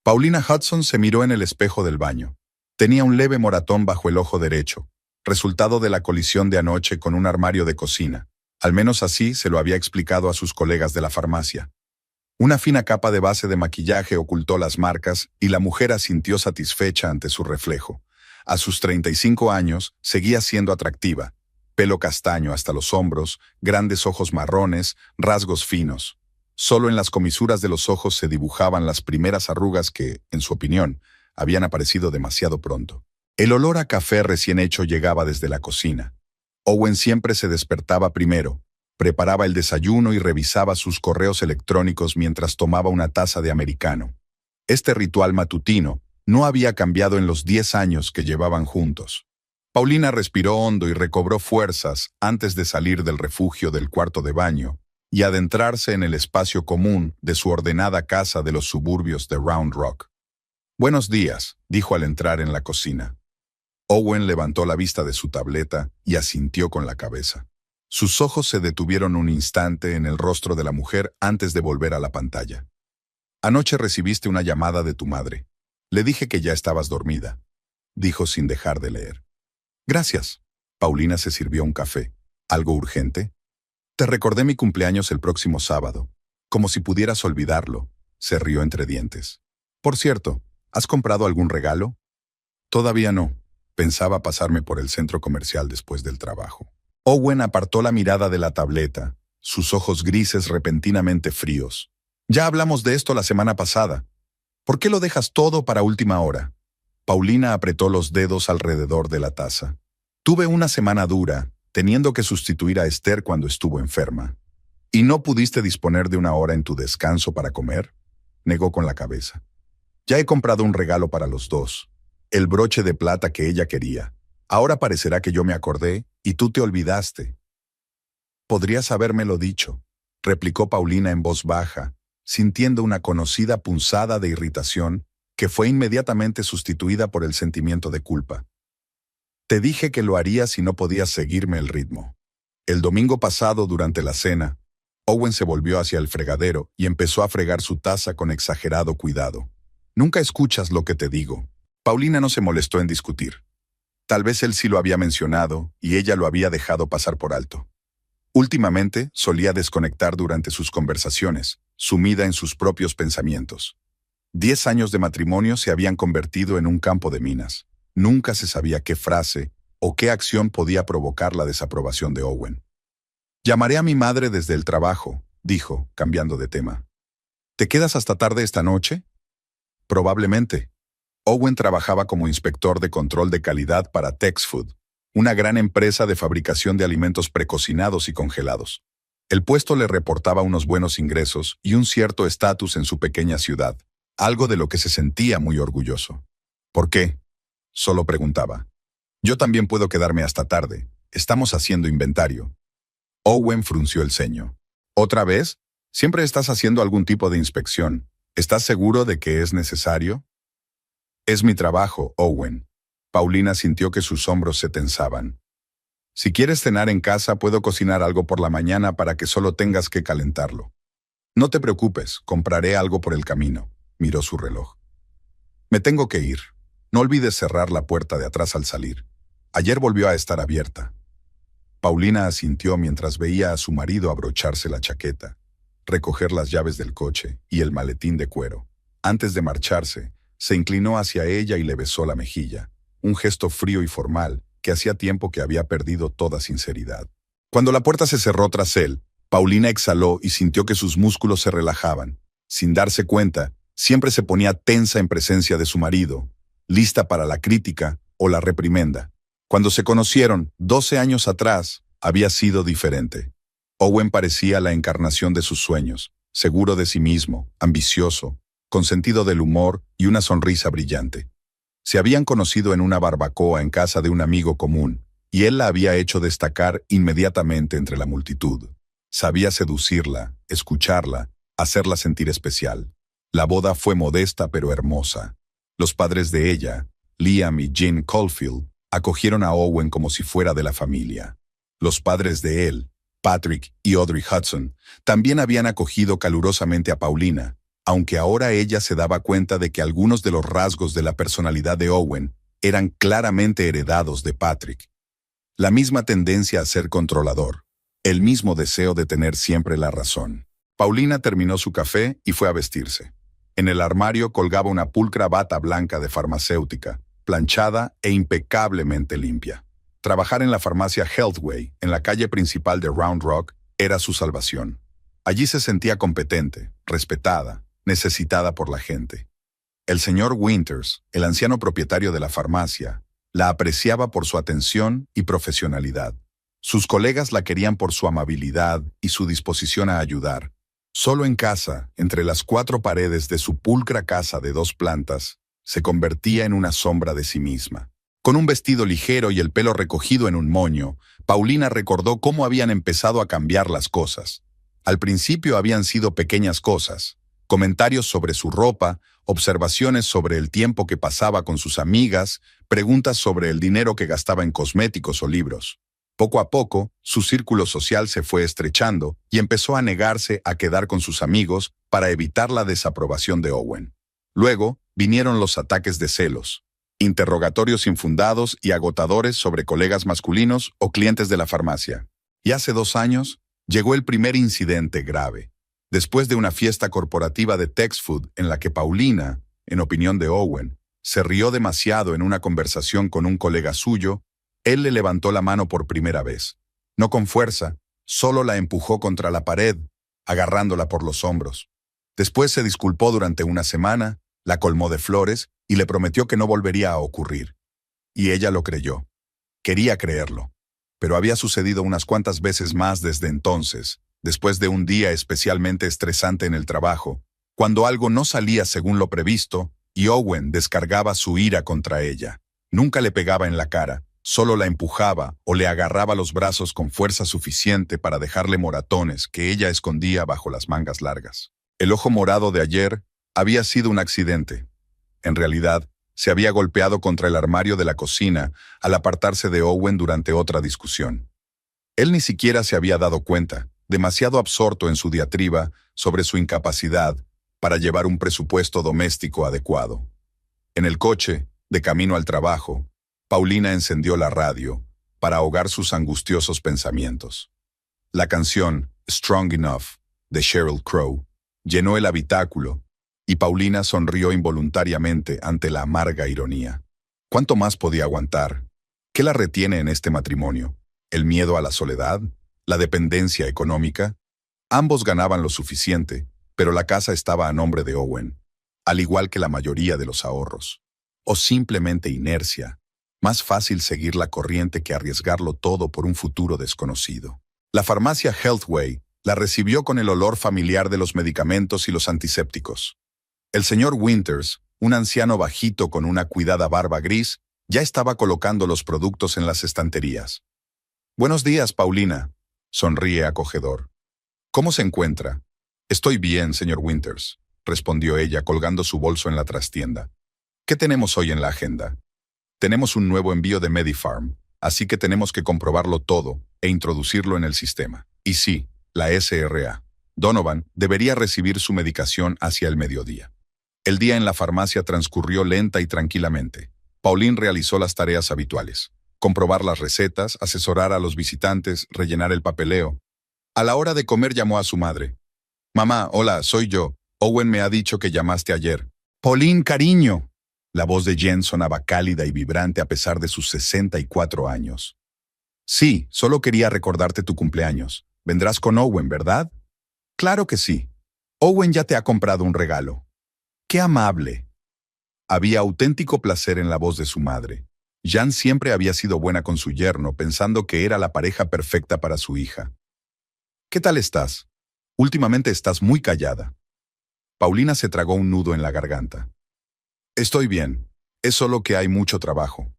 Paulina Hudson se miró en el espejo del baño. Tenía un leve moratón bajo el ojo derecho, resultado de la colisión de anoche con un armario de cocina. Al menos así se lo había explicado a sus colegas de la farmacia. Una fina capa de base de maquillaje ocultó las marcas y la mujer asintió satisfecha ante su reflejo. A sus 35 años seguía siendo atractiva. Pelo castaño hasta los hombros, grandes ojos marrones, rasgos finos. Solo en las comisuras de los ojos se dibujaban las primeras arrugas que, en su opinión, habían aparecido demasiado pronto. El olor a café recién hecho llegaba desde la cocina. Owen siempre se despertaba primero, preparaba el desayuno y revisaba sus correos electrónicos mientras tomaba una taza de americano. Este ritual matutino no había cambiado en los 10 años que llevaban juntos. Paulina respiró hondo y recobró fuerzas antes de salir del refugio del cuarto de baño y adentrarse en el espacio común de su ordenada casa de los suburbios de Round Rock. «Buenos días», dijo al entrar en la cocina. Owen levantó la vista de su tableta y asintió con la cabeza. Sus ojos se detuvieron un instante en el rostro de la mujer antes de volver a la pantalla. «Anoche recibiste una llamada de tu madre. Le dije que ya estabas dormida», dijo sin dejar de leer. «Gracias». Paulina se sirvió un café. «¿Algo urgente?» «Te recordé mi cumpleaños el próximo sábado. Como si pudieras olvidarlo», se rió entre dientes. «Por cierto, ¿has comprado algún regalo?» «Todavía no. Pensaba pasarme por el centro comercial después del trabajo». Owen apartó la mirada de la tableta, sus ojos grises repentinamente fríos. «Ya hablamos de esto la semana pasada. ¿Por qué lo dejas todo para última hora?» Paulina apretó los dedos alrededor de la taza. «Tuve una semana dura, teniendo que sustituir a Esther cuando estuvo enferma. ¿Y no pudiste disponer de una hora en tu descanso para comer?», negó con la cabeza. «Ya he comprado un regalo para los dos, el broche de plata que ella quería. Ahora parecerá que yo me acordé y tú te olvidaste». «Podrías habérmelo dicho», replicó Paulina en voz baja, sintiendo una conocida punzada de irritación que fue inmediatamente sustituida por el sentimiento de culpa. «Te dije que lo haría si no podías seguirme el ritmo». El domingo pasado, durante la cena, Owen se volvió hacia el fregadero y empezó a fregar su taza con exagerado cuidado. «Nunca escuchas lo que te digo». Paulina no se molestó en discutir. Tal vez él sí lo había mencionado y ella lo había dejado pasar por alto. Últimamente solía desconectar durante sus conversaciones, sumida en sus propios pensamientos. 10 años de matrimonio se habían convertido en un campo de minas. Nunca se sabía qué frase o qué acción podía provocar la desaprobación de Owen. «Llamaré a mi madre desde el trabajo», dijo, cambiando de tema. «¿Te quedas hasta tarde esta noche?» «Probablemente». Owen trabajaba como inspector de control de calidad para Texfood, una gran empresa de fabricación de alimentos precocinados y congelados. El puesto le reportaba unos buenos ingresos y un cierto estatus en su pequeña ciudad, algo de lo que se sentía muy orgulloso. «¿Por qué?», solo preguntaba. «Yo también puedo quedarme hasta tarde. Estamos haciendo inventario». Owen frunció el ceño. «¿Otra vez? Siempre estás haciendo algún tipo de inspección. ¿Estás seguro de que es necesario?» «Es mi trabajo, Owen». Paulina sintió que sus hombros se tensaban. «Si quieres cenar en casa, puedo cocinar algo por la mañana para que solo tengas que calentarlo». «No te preocupes, compraré algo por el camino», miró su reloj. «Me tengo que ir. No olvides cerrar la puerta de atrás al salir. Ayer volvió a estar abierta». Paulina asintió mientras veía a su marido abrocharse la chaqueta, recoger las llaves del coche y el maletín de cuero. Antes de marcharse, se inclinó hacia ella y le besó la mejilla, un gesto frío y formal que hacía tiempo que había perdido toda sinceridad. Cuando la puerta se cerró tras él, Paulina exhaló y sintió que sus músculos se relajaban. Sin darse cuenta, siempre se ponía tensa en presencia de su marido, lista para la crítica o la reprimenda. Cuando se conocieron, 12 años atrás, había sido diferente. Owen parecía la encarnación de sus sueños, seguro de sí mismo, ambicioso, con sentido del humor y una sonrisa brillante. Se habían conocido en una barbacoa en casa de un amigo común, y él la había hecho destacar inmediatamente entre la multitud. Sabía seducirla, escucharla, hacerla sentir especial. La boda fue modesta pero hermosa. Los padres de ella, Liam y Jean Caulfield, acogieron a Owen como si fuera de la familia. Los padres de él, Patrick y Audrey Hudson, también habían acogido calurosamente a Paulina, aunque ahora ella se daba cuenta de que algunos de los rasgos de la personalidad de Owen eran claramente heredados de Patrick. La misma tendencia a ser controlador, el mismo deseo de tener siempre la razón. Paulina terminó su café y fue a vestirse. En el armario colgaba una pulcra bata blanca de farmacéutica, planchada e impecablemente limpia. Trabajar en la farmacia Healthway, en la calle principal de Round Rock, era su salvación. Allí se sentía competente, respetada, necesitada por la gente. El señor Winters, el anciano propietario de la farmacia, la apreciaba por su atención y profesionalidad. Sus colegas la querían por su amabilidad y su disposición a ayudar. Solo en casa, entre las 4 paredes de su pulcra casa de 2 plantas, se convertía en una sombra de sí misma. Con un vestido ligero y el pelo recogido en un moño, Paulina recordó cómo habían empezado a cambiar las cosas. Al principio habían sido pequeñas cosas, comentarios sobre su ropa, observaciones sobre el tiempo que pasaba con sus amigas, preguntas sobre el dinero que gastaba en cosméticos o libros. Poco a poco, su círculo social se fue estrechando y empezó a negarse a quedar con sus amigos para evitar la desaprobación de Owen. Luego, vinieron los ataques de celos, interrogatorios infundados y agotadores sobre colegas masculinos o clientes de la farmacia. Y hace 2 años, llegó el primer incidente grave. Después de una fiesta corporativa de Texfood en la que Paulina, en opinión de Owen, se rió demasiado en una conversación con un colega suyo, él le levantó la mano por primera vez. No con fuerza, solo la empujó contra la pared, agarrándola por los hombros. Después se disculpó durante una semana, la colmó de flores y le prometió que no volvería a ocurrir. Y ella lo creyó. Quería creerlo. Pero había sucedido unas cuantas veces más desde entonces, después de un día especialmente estresante en el trabajo, cuando algo no salía según lo previsto y Owen descargaba su ira contra ella. Nunca le pegaba en la cara, solo la empujaba o le agarraba los brazos con fuerza suficiente para dejarle moratones que ella escondía bajo las mangas largas. El ojo morado de ayer había sido un accidente. En realidad, se había golpeado contra el armario de la cocina al apartarse de Owen durante otra discusión. Él ni siquiera se había dado cuenta, demasiado absorto en su diatriba sobre su incapacidad para llevar un presupuesto doméstico adecuado. En el coche, de camino al trabajo, Paulina encendió la radio para ahogar sus angustiosos pensamientos. La canción Strong Enough, de Sheryl Crow, llenó el habitáculo y Paulina sonrió involuntariamente ante la amarga ironía. ¿Cuánto más podía aguantar? ¿Qué la retiene en este matrimonio? ¿El miedo a la soledad? ¿La dependencia económica? Ambos ganaban lo suficiente, pero la casa estaba a nombre de Owen, al igual que la mayoría de los ahorros. O simplemente inercia. Más fácil seguir la corriente que arriesgarlo todo por un futuro desconocido. La farmacia Healthway la recibió con el olor familiar de los medicamentos y los antisépticos. El señor Winters, un anciano bajito con una cuidada barba gris, ya estaba colocando los productos en las estanterías. «Buenos días, Paulina», sonríe acogedor. «¿Cómo se encuentra?» «Estoy bien, señor Winters», respondió ella colgando su bolso en la trastienda. «¿Qué tenemos hoy en la agenda?» «Tenemos un nuevo envío de Medifarm, así que tenemos que comprobarlo todo e introducirlo en el sistema. Y sí, la SRA. Donovan debería recibir su medicación hacia el mediodía». El día en la farmacia transcurrió lenta y tranquilamente. Pauline realizó las tareas habituales: comprobar las recetas, asesorar a los visitantes, rellenar el papeleo. A la hora de comer llamó a su madre. «Mamá, hola, soy yo. Owen me ha dicho que llamaste ayer». «Pauline, cariño». La voz de Jen sonaba cálida y vibrante a pesar de sus 64 años. «Sí, solo quería recordarte tu cumpleaños. Vendrás con Owen, ¿verdad?» «Claro que sí. Owen ya te ha comprado un regalo». «¡Qué amable!». Había auténtico placer en la voz de su madre. Jan siempre había sido buena con su yerno, pensando que era la pareja perfecta para su hija. «¿Qué tal estás? Últimamente estás muy callada». Paulina se tragó un nudo en la garganta. «Estoy bien. Es solo que hay mucho trabajo.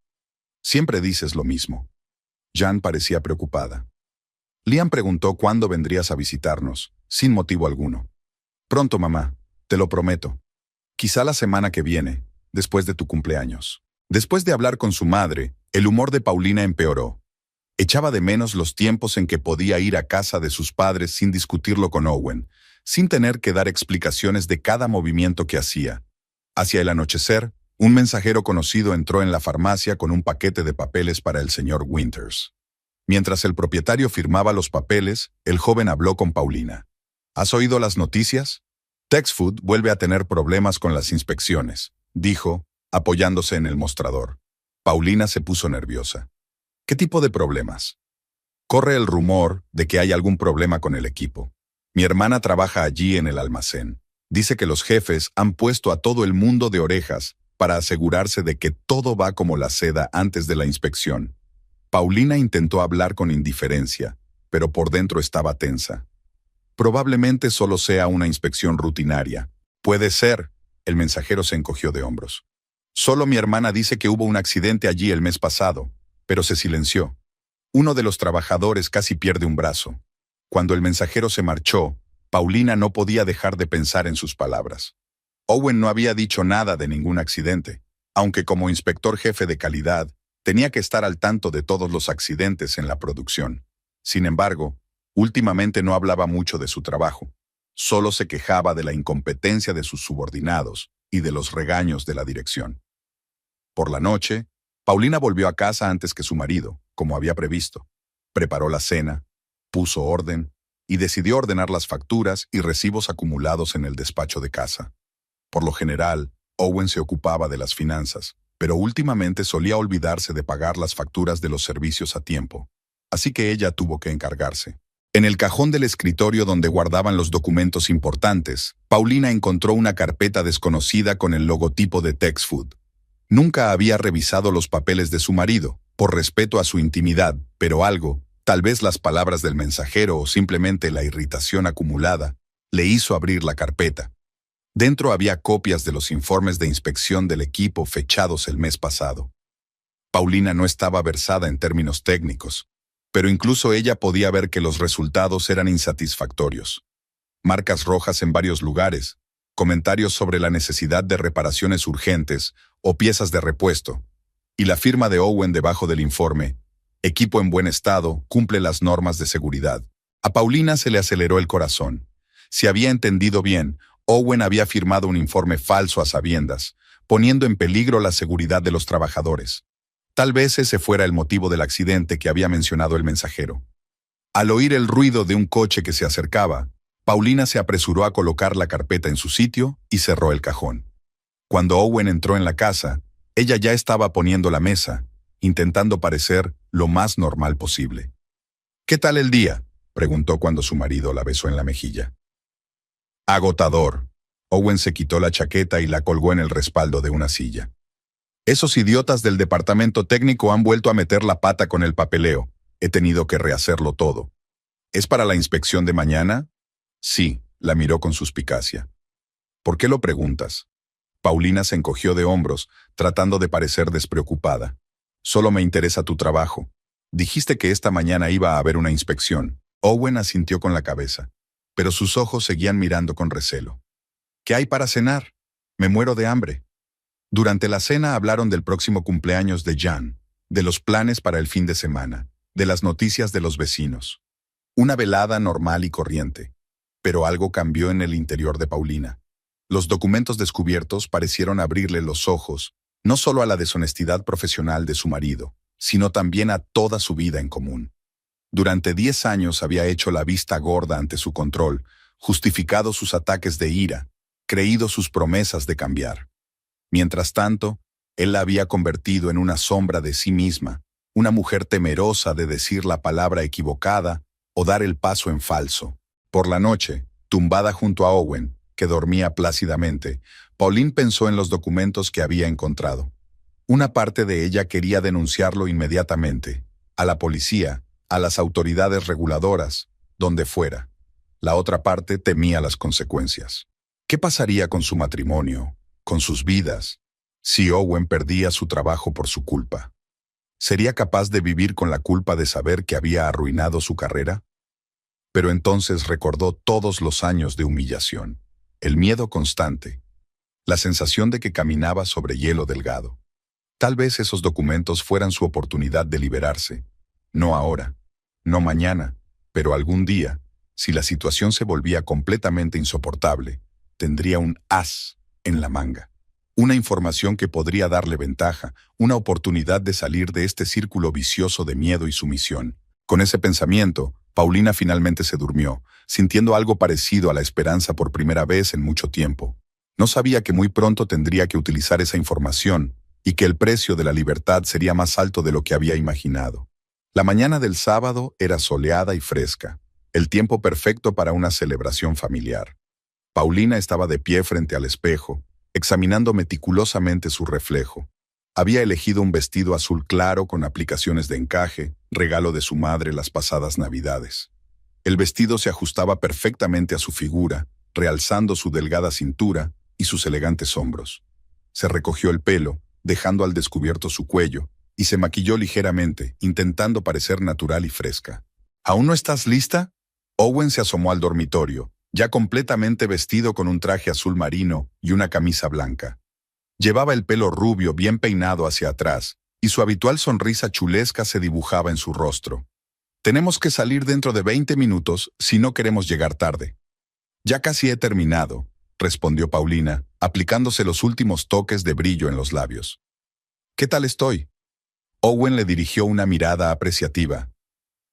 Siempre dices lo mismo». Jan parecía preocupada. Liam preguntó cuándo vendrías a visitarnos, sin motivo alguno. «Pronto, mamá. Te lo prometo. Quizá la semana que viene, después de tu cumpleaños». Después de hablar con su madre, el humor de Paulina empeoró. Echaba de menos los tiempos en que podía ir a casa de sus padres sin discutirlo con Owen, sin tener que dar explicaciones de cada movimiento que hacía. Hacia el anochecer, un mensajero conocido entró en la farmacia con un paquete de papeles para el señor Winters. Mientras el propietario firmaba los papeles, el joven habló con Paulina. ¿Has oído las noticias? Texfood vuelve a tener problemas con las inspecciones, dijo, apoyándose en el mostrador. Paulina se puso nerviosa. ¿Qué tipo de problemas? Corre el rumor de que hay algún problema con el equipo. Mi hermana trabaja allí en el almacén. Dice que los jefes han puesto a todo el mundo de orejas para asegurarse de que todo va como la seda antes de la inspección. Paulina intentó hablar con indiferencia, pero por dentro estaba tensa. Probablemente solo sea una inspección rutinaria. Puede ser. El mensajero se encogió de hombros. Solo mi hermana dice que hubo un accidente allí el mes pasado, pero se silenció. Uno de los trabajadores casi pierde un brazo. Cuando el mensajero se marchó, Paulina no podía dejar de pensar en sus palabras. Owen no había dicho nada de ningún accidente, aunque como inspector jefe de calidad, tenía que estar al tanto de todos los accidentes en la producción. Sin embargo, últimamente no hablaba mucho de su trabajo. Solo se quejaba de la incompetencia de sus subordinados y de los regaños de la dirección. Por la noche, Paulina volvió a casa antes que su marido, como había previsto. Preparó la cena, puso orden y decidió ordenar las facturas y recibos acumulados en el despacho de casa. Por lo general, Owen se ocupaba de las finanzas, pero últimamente solía olvidarse de pagar las facturas de los servicios a tiempo. Así que ella tuvo que encargarse. En el cajón del escritorio donde guardaban los documentos importantes, Paulina encontró una carpeta desconocida con el logotipo de Texfood. Nunca había revisado los papeles de su marido, por respeto a su intimidad, pero algo, tal vez las palabras del mensajero o simplemente la irritación acumulada, le hizo abrir la carpeta. Dentro había copias de los informes de inspección del equipo fechados el mes pasado. Paulina no estaba versada en términos técnicos, pero incluso ella podía ver que los resultados eran insatisfactorios. Marcas rojas en varios lugares, comentarios sobre la necesidad de reparaciones urgentes o piezas de repuesto, y la firma de Owen debajo del informe: equipo en buen estado, cumple las normas de seguridad. A Paulina se le aceleró el corazón. Si había entendido bien, Owen había firmado un informe falso a sabiendas, poniendo en peligro la seguridad de los trabajadores. Tal vez ese fuera el motivo del accidente que había mencionado el mensajero. Al oír el ruido de un coche que se acercaba, Paulina se apresuró a colocar la carpeta en su sitio y cerró el cajón. Cuando Owen entró en la casa, ella ya estaba poniendo la mesa, intentando parecer lo más normal posible. «¿Qué tal el día?», preguntó cuando su marido la besó en la mejilla. «Agotador». Owen se quitó la chaqueta y la colgó en el respaldo de una silla. «Esos idiotas del departamento técnico han vuelto a meter la pata con el papeleo. He tenido que rehacerlo todo». «¿Es para la inspección de mañana?». «Sí», la miró con suspicacia. «¿Por qué lo preguntas?». Paulina se encogió de hombros, tratando de parecer despreocupada. «Solo me interesa tu trabajo. Dijiste que esta mañana iba a haber una inspección». Owen asintió con la cabeza, pero sus ojos seguían mirando con recelo. «¿Qué hay para cenar? Me muero de hambre». Durante la cena hablaron del próximo cumpleaños de Jan, de los planes para el fin de semana, de las noticias de los vecinos. Una velada normal y corriente. Pero algo cambió en el interior de Paulina. Los documentos descubiertos parecieron abrirle los ojos, no solo a la deshonestidad profesional de su marido, sino también a toda su vida en común. Durante 10 años había hecho la vista gorda ante su control, justificado sus ataques de ira, creído sus promesas de cambiar. Mientras tanto, él la había convertido en una sombra de sí misma, una mujer temerosa de decir la palabra equivocada o dar el paso en falso. Por la noche, tumbada junto a Owen, que dormía plácidamente, Pauline pensó en los documentos que había encontrado. Una parte de ella quería denunciarlo inmediatamente, a la policía, a las autoridades reguladoras, donde fuera. La otra parte temía las consecuencias. ¿Qué pasaría con su matrimonio, con sus vidas, si Owen perdía su trabajo por su culpa? ¿Sería capaz de vivir con la culpa de saber que había arruinado su carrera? Pero entonces recordó todos los años de humillación, el miedo constante, la sensación de que caminaba sobre hielo delgado. Tal vez esos documentos fueran su oportunidad de liberarse, No ahora, no mañana, pero algún día, si la situación se volvía completamente insoportable, tendría un as en la manga. Una información que podría darle ventaja, una oportunidad de salir de este círculo vicioso de miedo y sumisión. Con ese pensamiento, Paulina finalmente se durmió, sintiendo algo parecido a la esperanza por primera vez en mucho tiempo. No sabía que muy pronto tendría que utilizar esa información y que el precio de la libertad sería más alto de lo que había imaginado. La mañana del sábado era soleada y fresca, el tiempo perfecto para una celebración familiar. Paulina estaba de pie frente al espejo, examinando meticulosamente su reflejo. Había elegido un vestido azul claro con aplicaciones de encaje, regalo de su madre las pasadas Navidades. El vestido se ajustaba perfectamente a su figura, realzando su delgada cintura y sus elegantes hombros. Se recogió el pelo, dejando al descubierto su cuello, y se maquilló ligeramente, intentando parecer natural y fresca. ¿Aún no estás lista? Owen se asomó al dormitorio, ya completamente vestido con un traje azul marino y una camisa blanca. Llevaba el pelo rubio bien peinado hacia atrás, y su habitual sonrisa chulesca se dibujaba en su rostro. Tenemos que salir dentro de 20 minutos si no queremos llegar tarde. Ya casi he terminado, respondió Paulina, aplicándose los últimos toques de brillo en los labios. ¿Qué tal estoy? Owen le dirigió una mirada apreciativa.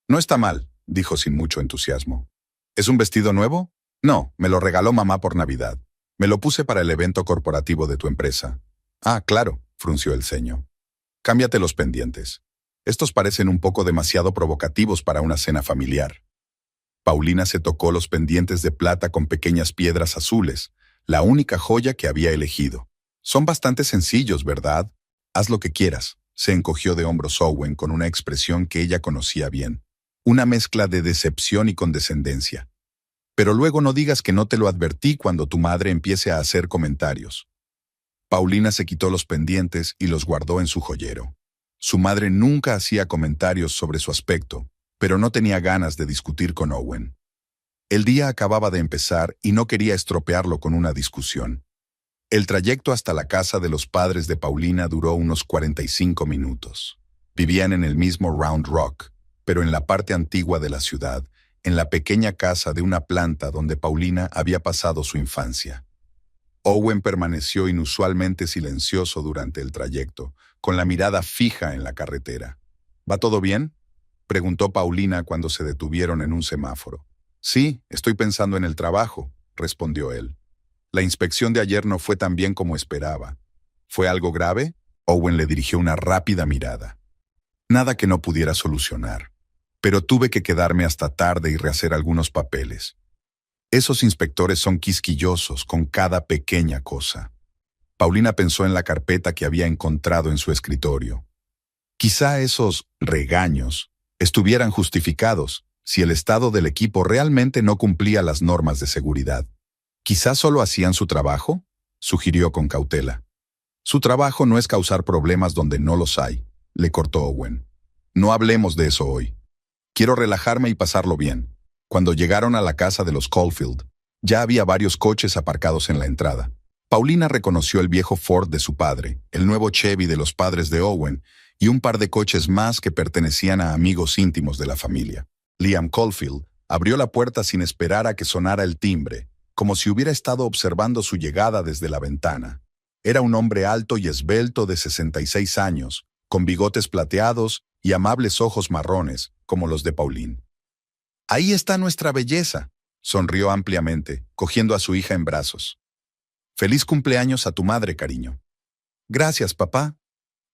No está mal, dijo sin mucho entusiasmo. ¿Es un vestido nuevo? No, me lo regaló mamá por Navidad. Me lo puse para el evento corporativo de tu empresa. Ah, claro, frunció el ceño. Cámbiate los pendientes. Estos parecen un poco demasiado provocativos para una cena familiar. Paulina se tocó los pendientes de plata con pequeñas piedras azules, la única joya que había elegido. Son bastante sencillos, ¿verdad? Haz lo que quieras. Se encogió de hombros Owen con una expresión que ella conocía bien. Una mezcla de decepción y condescendencia. Pero luego no digas que no te lo advertí cuando tu madre empiece a hacer comentarios. Paulina se quitó los pendientes y los guardó en su joyero. Su madre nunca hacía comentarios sobre su aspecto, pero no tenía ganas de discutir con Owen. El día acababa de empezar y no quería estropearlo con una discusión. El trayecto hasta la casa de los padres de Paulina duró unos 45 minutos. Vivían en el mismo Round Rock, pero en la parte antigua de la ciudad, en la pequeña casa de una planta donde Paulina había pasado su infancia. Owen permaneció inusualmente silencioso durante el trayecto, con la mirada fija en la carretera. ¿Va todo bien?, preguntó Paulina cuando se detuvieron en un semáforo. Sí, estoy pensando en el trabajo, respondió él. La inspección de ayer no fue tan bien como esperaba. ¿Fue algo grave? Owen le dirigió una rápida mirada. Nada que no pudiera solucionar. Pero tuve que quedarme hasta tarde y rehacer algunos papeles. Esos inspectores son quisquillosos con cada pequeña cosa. Paulina pensó en la carpeta que había encontrado en su escritorio. Quizá esos regaños estuvieran justificados si el estado del equipo realmente no cumplía las normas de seguridad. Quizá solo hacían su trabajo, sugirió con cautela. Su trabajo no es causar problemas donde no los hay, le cortó Owen. No hablemos de eso hoy. Quiero relajarme y pasarlo bien. Cuando llegaron a la casa de los Caulfield, ya había varios coches aparcados en la entrada. Paulina reconoció el viejo Ford de su padre, el nuevo Chevy de los padres de Owen y un par de coches más que pertenecían a amigos íntimos de la familia. Liam Caulfield abrió la puerta sin esperar a que sonara el timbre, como si hubiera estado observando su llegada desde la ventana. Era un hombre alto y esbelto de 66 años, con bigotes plateados y amables ojos marrones, como los de Pauline. «Ahí está nuestra belleza», sonrió ampliamente, cogiendo a su hija en brazos. «Feliz cumpleaños a tu madre, cariño». «Gracias, papá».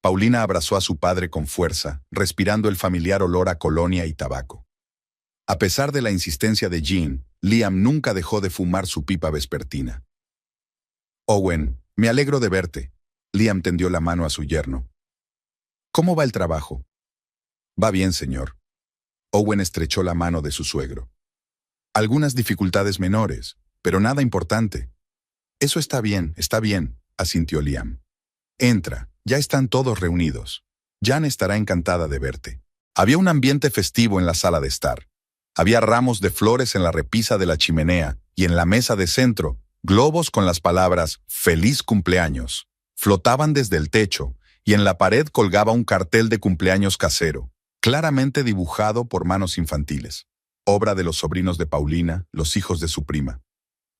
Paulina abrazó a su padre con fuerza, respirando el familiar olor a colonia y tabaco. A pesar de la insistencia de Jean, Liam nunca dejó de fumar su pipa vespertina. «Owen, me alegro de verte». Liam tendió la mano a su yerno. «¿Cómo va el trabajo?» «Va bien, señor». Owen estrechó la mano de su suegro. «Algunas dificultades menores, pero nada importante». «Eso está bien», asintió Liam. «Entra, ya están todos reunidos. Jan estará encantada de verte». Había un ambiente festivo en la sala de estar. Había ramos de flores en la repisa de la chimenea y en la mesa de centro, globos con las palabras «Feliz cumpleaños». Flotaban desde el techo y en la pared colgaba un cartel de cumpleaños casero. claramente dibujado por manos infantiles, obra de los sobrinos de Paulina, los hijos de su prima.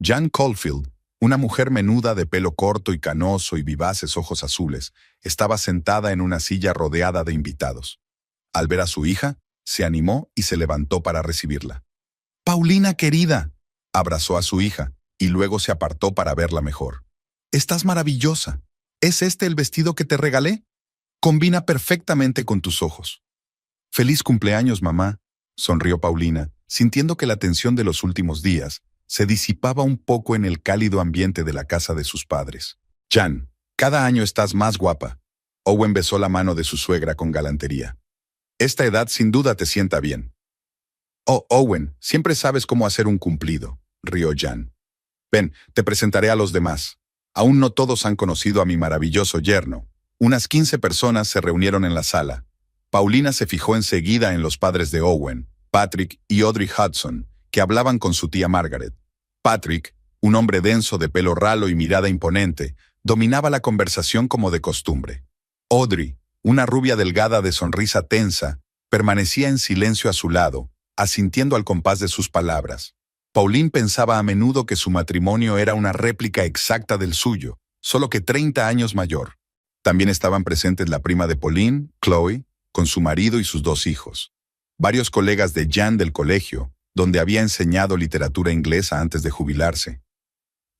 Jan Caulfield, una mujer menuda de pelo corto y canoso y vivaces ojos azules, estaba sentada en una silla rodeada de invitados. Al ver a su hija, se animó y se levantó para recibirla. «Paulina, querida», abrazó a su hija y luego se apartó para verla mejor. «Estás maravillosa. ¿Es este el vestido que te regalé? Combina perfectamente con tus ojos». «Feliz cumpleaños, mamá», sonrió Paulina, sintiendo que la tensión de los últimos días se disipaba un poco en el cálido ambiente de la casa de sus padres. «Jan, cada año estás más guapa». Owen besó la mano de su suegra con galantería. «Esta edad sin duda te sienta bien». «Oh, Owen, siempre sabes cómo hacer un cumplido», rió Jan. «Ven, te presentaré a los demás. Aún no todos han conocido a mi maravilloso yerno». Unas 15 personas se reunieron en la sala. Paulina se fijó enseguida en los padres de Owen, Patrick y Audrey Hudson, que hablaban con su tía Margaret. Patrick, un hombre denso de pelo ralo y mirada imponente, dominaba la conversación como de costumbre. Audrey, una rubia delgada de sonrisa tensa, permanecía en silencio a su lado, asintiendo al compás de sus palabras. Pauline pensaba a menudo que su matrimonio era una réplica exacta del suyo, solo que 30 años mayor. También estaban presentes la prima de Pauline, Chloe, con su marido y sus 2 hijos. Varios colegas de Jan del colegio, donde había enseñado literatura inglesa antes de jubilarse.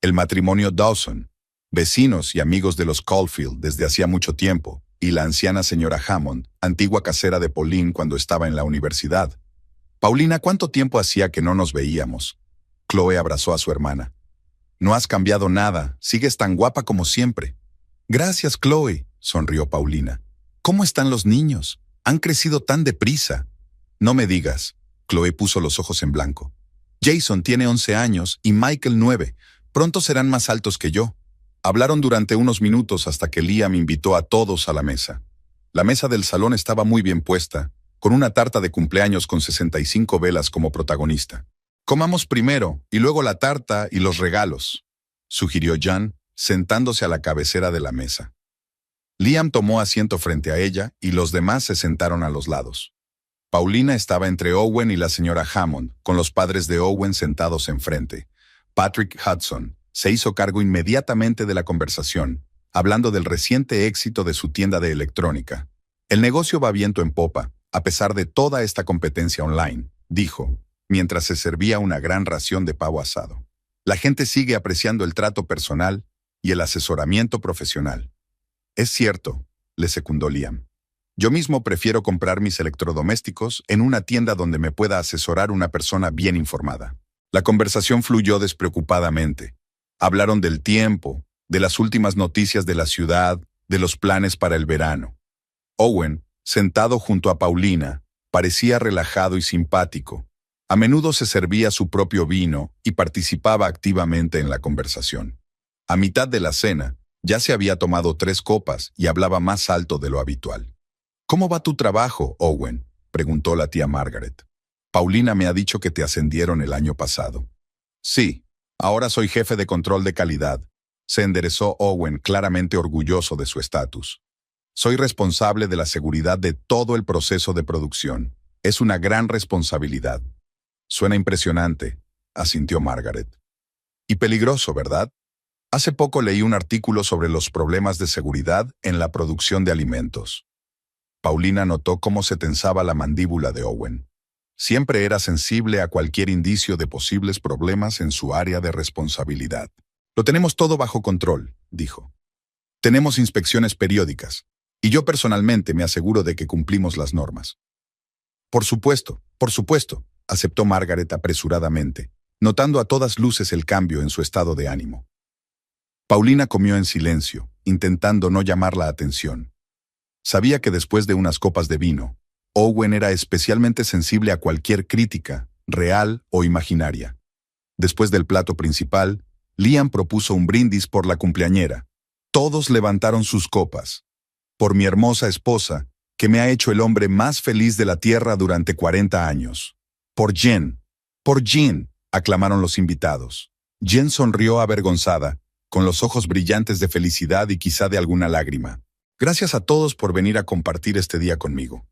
El matrimonio Dawson, vecinos y amigos de los Caulfield desde hacía mucho tiempo, y la anciana señora Hammond, antigua casera de Pauline cuando estaba en la universidad. «Paulina, ¿cuánto tiempo hacía que no nos veíamos?» Chloe abrazó a su hermana. «No has cambiado nada, sigues tan guapa como siempre». «Gracias, Chloe», sonrió Paulina. «¿Cómo están los niños? Han crecido tan deprisa». «No me digas». Chloe puso los ojos en blanco. «Jason tiene 11 años y Michael 9. Pronto serán más altos que yo». Hablaron durante unos minutos hasta que Liam invitó a todos a la mesa. La mesa del salón estaba muy bien puesta, con una tarta de cumpleaños con 65 velas como protagonista. «Comamos primero, y luego la tarta y los regalos», sugirió Jan, sentándose a la cabecera de la mesa. Liam tomó asiento frente a ella y los demás se sentaron a los lados. Paulina estaba entre Owen y la señora Hammond, con los padres de Owen sentados enfrente. Patrick Hudson se hizo cargo inmediatamente de la conversación, hablando del reciente éxito de su tienda de electrónica. «El negocio va viento en popa, a pesar de toda esta competencia online», dijo, mientras se servía una gran ración de pavo asado. «La gente sigue apreciando el trato personal y el asesoramiento profesional». «Es cierto», le secundó Liam. «Yo mismo prefiero comprar mis electrodomésticos en una tienda donde me pueda asesorar una persona bien informada». La conversación fluyó despreocupadamente. Hablaron del tiempo, de las últimas noticias de la ciudad, de los planes para el verano. Owen, sentado junto a Paulina, parecía relajado y simpático. A menudo se servía su propio vino y participaba activamente en la conversación. A mitad de la cena, ya se había tomado 3 copas y hablaba más alto de lo habitual. «¿Cómo va tu trabajo, Owen?», preguntó la tía Margaret. «Paulina me ha dicho que te ascendieron el año pasado». «Sí, ahora soy jefe de control de calidad», se enderezó Owen, claramente orgulloso de su estatus. «Soy responsable de la seguridad de todo el proceso de producción. Es una gran responsabilidad». «Suena impresionante», asintió Margaret. «Y peligroso, ¿verdad? Hace poco leí un artículo sobre los problemas de seguridad en la producción de alimentos». Paulina notó cómo se tensaba la mandíbula de Owen. Siempre era sensible a cualquier indicio de posibles problemas en su área de responsabilidad. «Lo tenemos todo bajo control», dijo. «Tenemos inspecciones periódicas, y yo personalmente me aseguro de que cumplimos las normas». Por supuesto», aceptó Margaret apresuradamente, notando a todas luces el cambio en su estado de ánimo. Paulina comió en silencio, intentando no llamar la atención. Sabía que después de unas copas de vino, Owen era especialmente sensible a cualquier crítica, real o imaginaria. Después del plato principal, Liam propuso un brindis por la cumpleañera. Todos levantaron sus copas. «Por mi hermosa esposa, que me ha hecho el hombre más feliz de la tierra durante 40 años. Por Jen, aclamaron los invitados. Jen sonrió avergonzada, con los ojos brillantes de felicidad y quizá de alguna lágrima. «Gracias a todos por venir a compartir este día conmigo.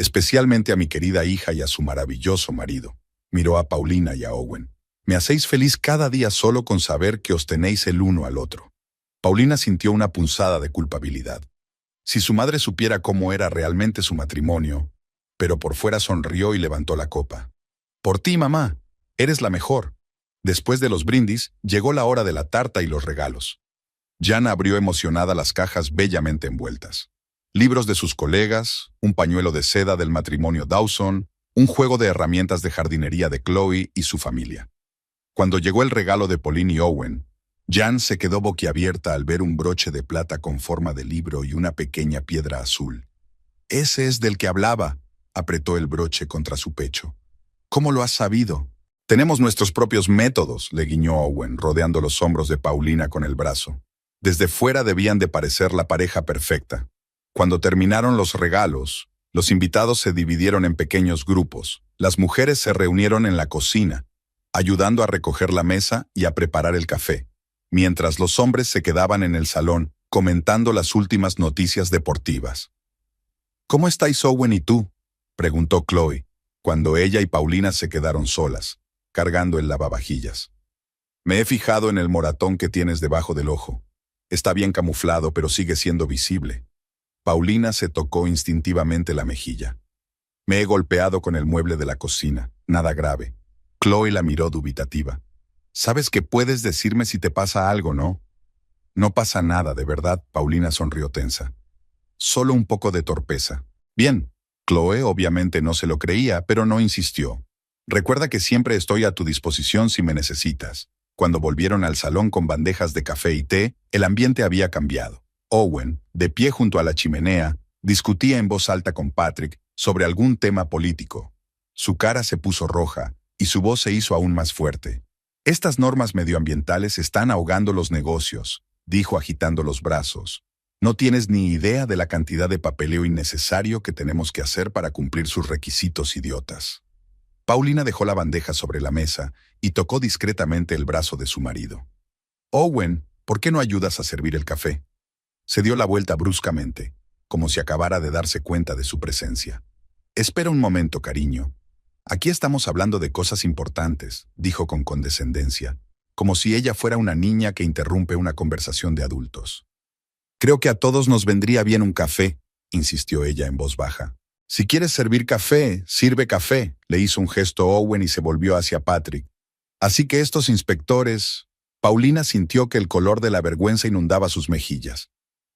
especialmente a mi querida hija y a su maravilloso marido. Miró a Paulina y a Owen. Me hacéis feliz cada día solo con saber que os tenéis el uno al otro. Paulina sintió una punzada de culpabilidad. Si su madre supiera cómo era realmente su matrimonio, pero por fuera sonrió y levantó la copa. Por ti, mamá, eres la mejor. Después de los brindis, llegó la hora de la tarta y los regalos. Jan abrió emocionada las cajas bellamente envueltas. Libros de sus colegas, un pañuelo de seda del matrimonio Dawson, un juego de herramientas de jardinería de Chloe y su familia. Cuando llegó el regalo de Pauline y Owen, Jan se quedó boquiabierta al ver un broche de plata con forma de libro y una pequeña piedra azul. «Ese es del que hablaba», apretó el broche contra su pecho. «¿Cómo lo has sabido?» «Tenemos nuestros propios métodos», le guiñó Owen, rodeando los hombros de Paulina con el brazo. Desde fuera debían de parecer la pareja perfecta. Cuando terminaron los regalos, los invitados se dividieron en pequeños grupos. Las mujeres se reunieron en la cocina, ayudando a recoger la mesa y a preparar el café, mientras los hombres se quedaban en el salón, comentando las últimas noticias deportivas. «¿Cómo estáis Owen y tú?», preguntó Chloe, cuando ella y Paulina se quedaron solas, cargando el lavavajillas. «Me he fijado en el moratón que tienes debajo del ojo. Está bien camuflado, pero sigue siendo visible». Paulina se tocó instintivamente la mejilla. «Me he golpeado con el mueble de la cocina, nada grave». Chloe la miró dubitativa. «Sabes que puedes decirme si te pasa algo, ¿no?» «No pasa nada, de verdad», Paulina sonrió tensa. «Solo un poco de torpeza». «Bien». Chloe obviamente no se lo creía, pero no insistió. «Recuerda que siempre estoy a tu disposición si me necesitas». Cuando volvieron al salón con bandejas de café y té, el ambiente había cambiado. Owen, de pie junto a la chimenea, discutía en voz alta con Patrick sobre algún tema político. Su cara se puso roja y su voz se hizo aún más fuerte. «Estas normas medioambientales están ahogando los negocios», dijo agitando los brazos. «No tienes ni idea de la cantidad de papeleo innecesario que tenemos que hacer para cumplir sus requisitos idiotas». Paulina dejó la bandeja sobre la mesa y tocó discretamente el brazo de su marido. «Owen, ¿por qué no ayudas a servir el café?» Se dio la vuelta bruscamente, como si acabara de darse cuenta de su presencia. «Espera un momento, cariño. Aquí estamos hablando de cosas importantes», dijo con condescendencia, como si ella fuera una niña que interrumpe una conversación de adultos. «Creo que a todos nos vendría bien un café», insistió ella en voz baja. «Si quieres servir café, sirve café», le hizo un gesto Owen y se volvió hacia Patrick. «Así que estos inspectores...» Paulina sintió que el color de la vergüenza inundaba sus mejillas.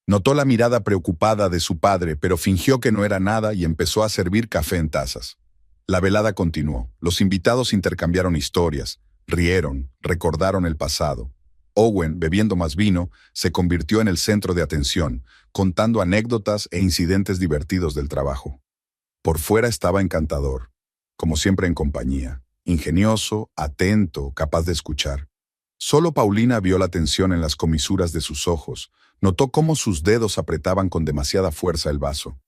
Notó la mirada preocupada de su padre, pero fingió que no era nada y empezó a servir café en tazas. La velada continuó. Los invitados intercambiaron historias, rieron, recordaron el pasado. Owen, bebiendo más vino, se convirtió en el centro de atención, contando anécdotas e incidentes divertidos del trabajo. Por fuera estaba encantador, como siempre en compañía, ingenioso, atento, capaz de escuchar. Solo Paulina vio la tensión en las comisuras de sus ojos, notó cómo sus dedos apretaban con demasiada fuerza el vaso.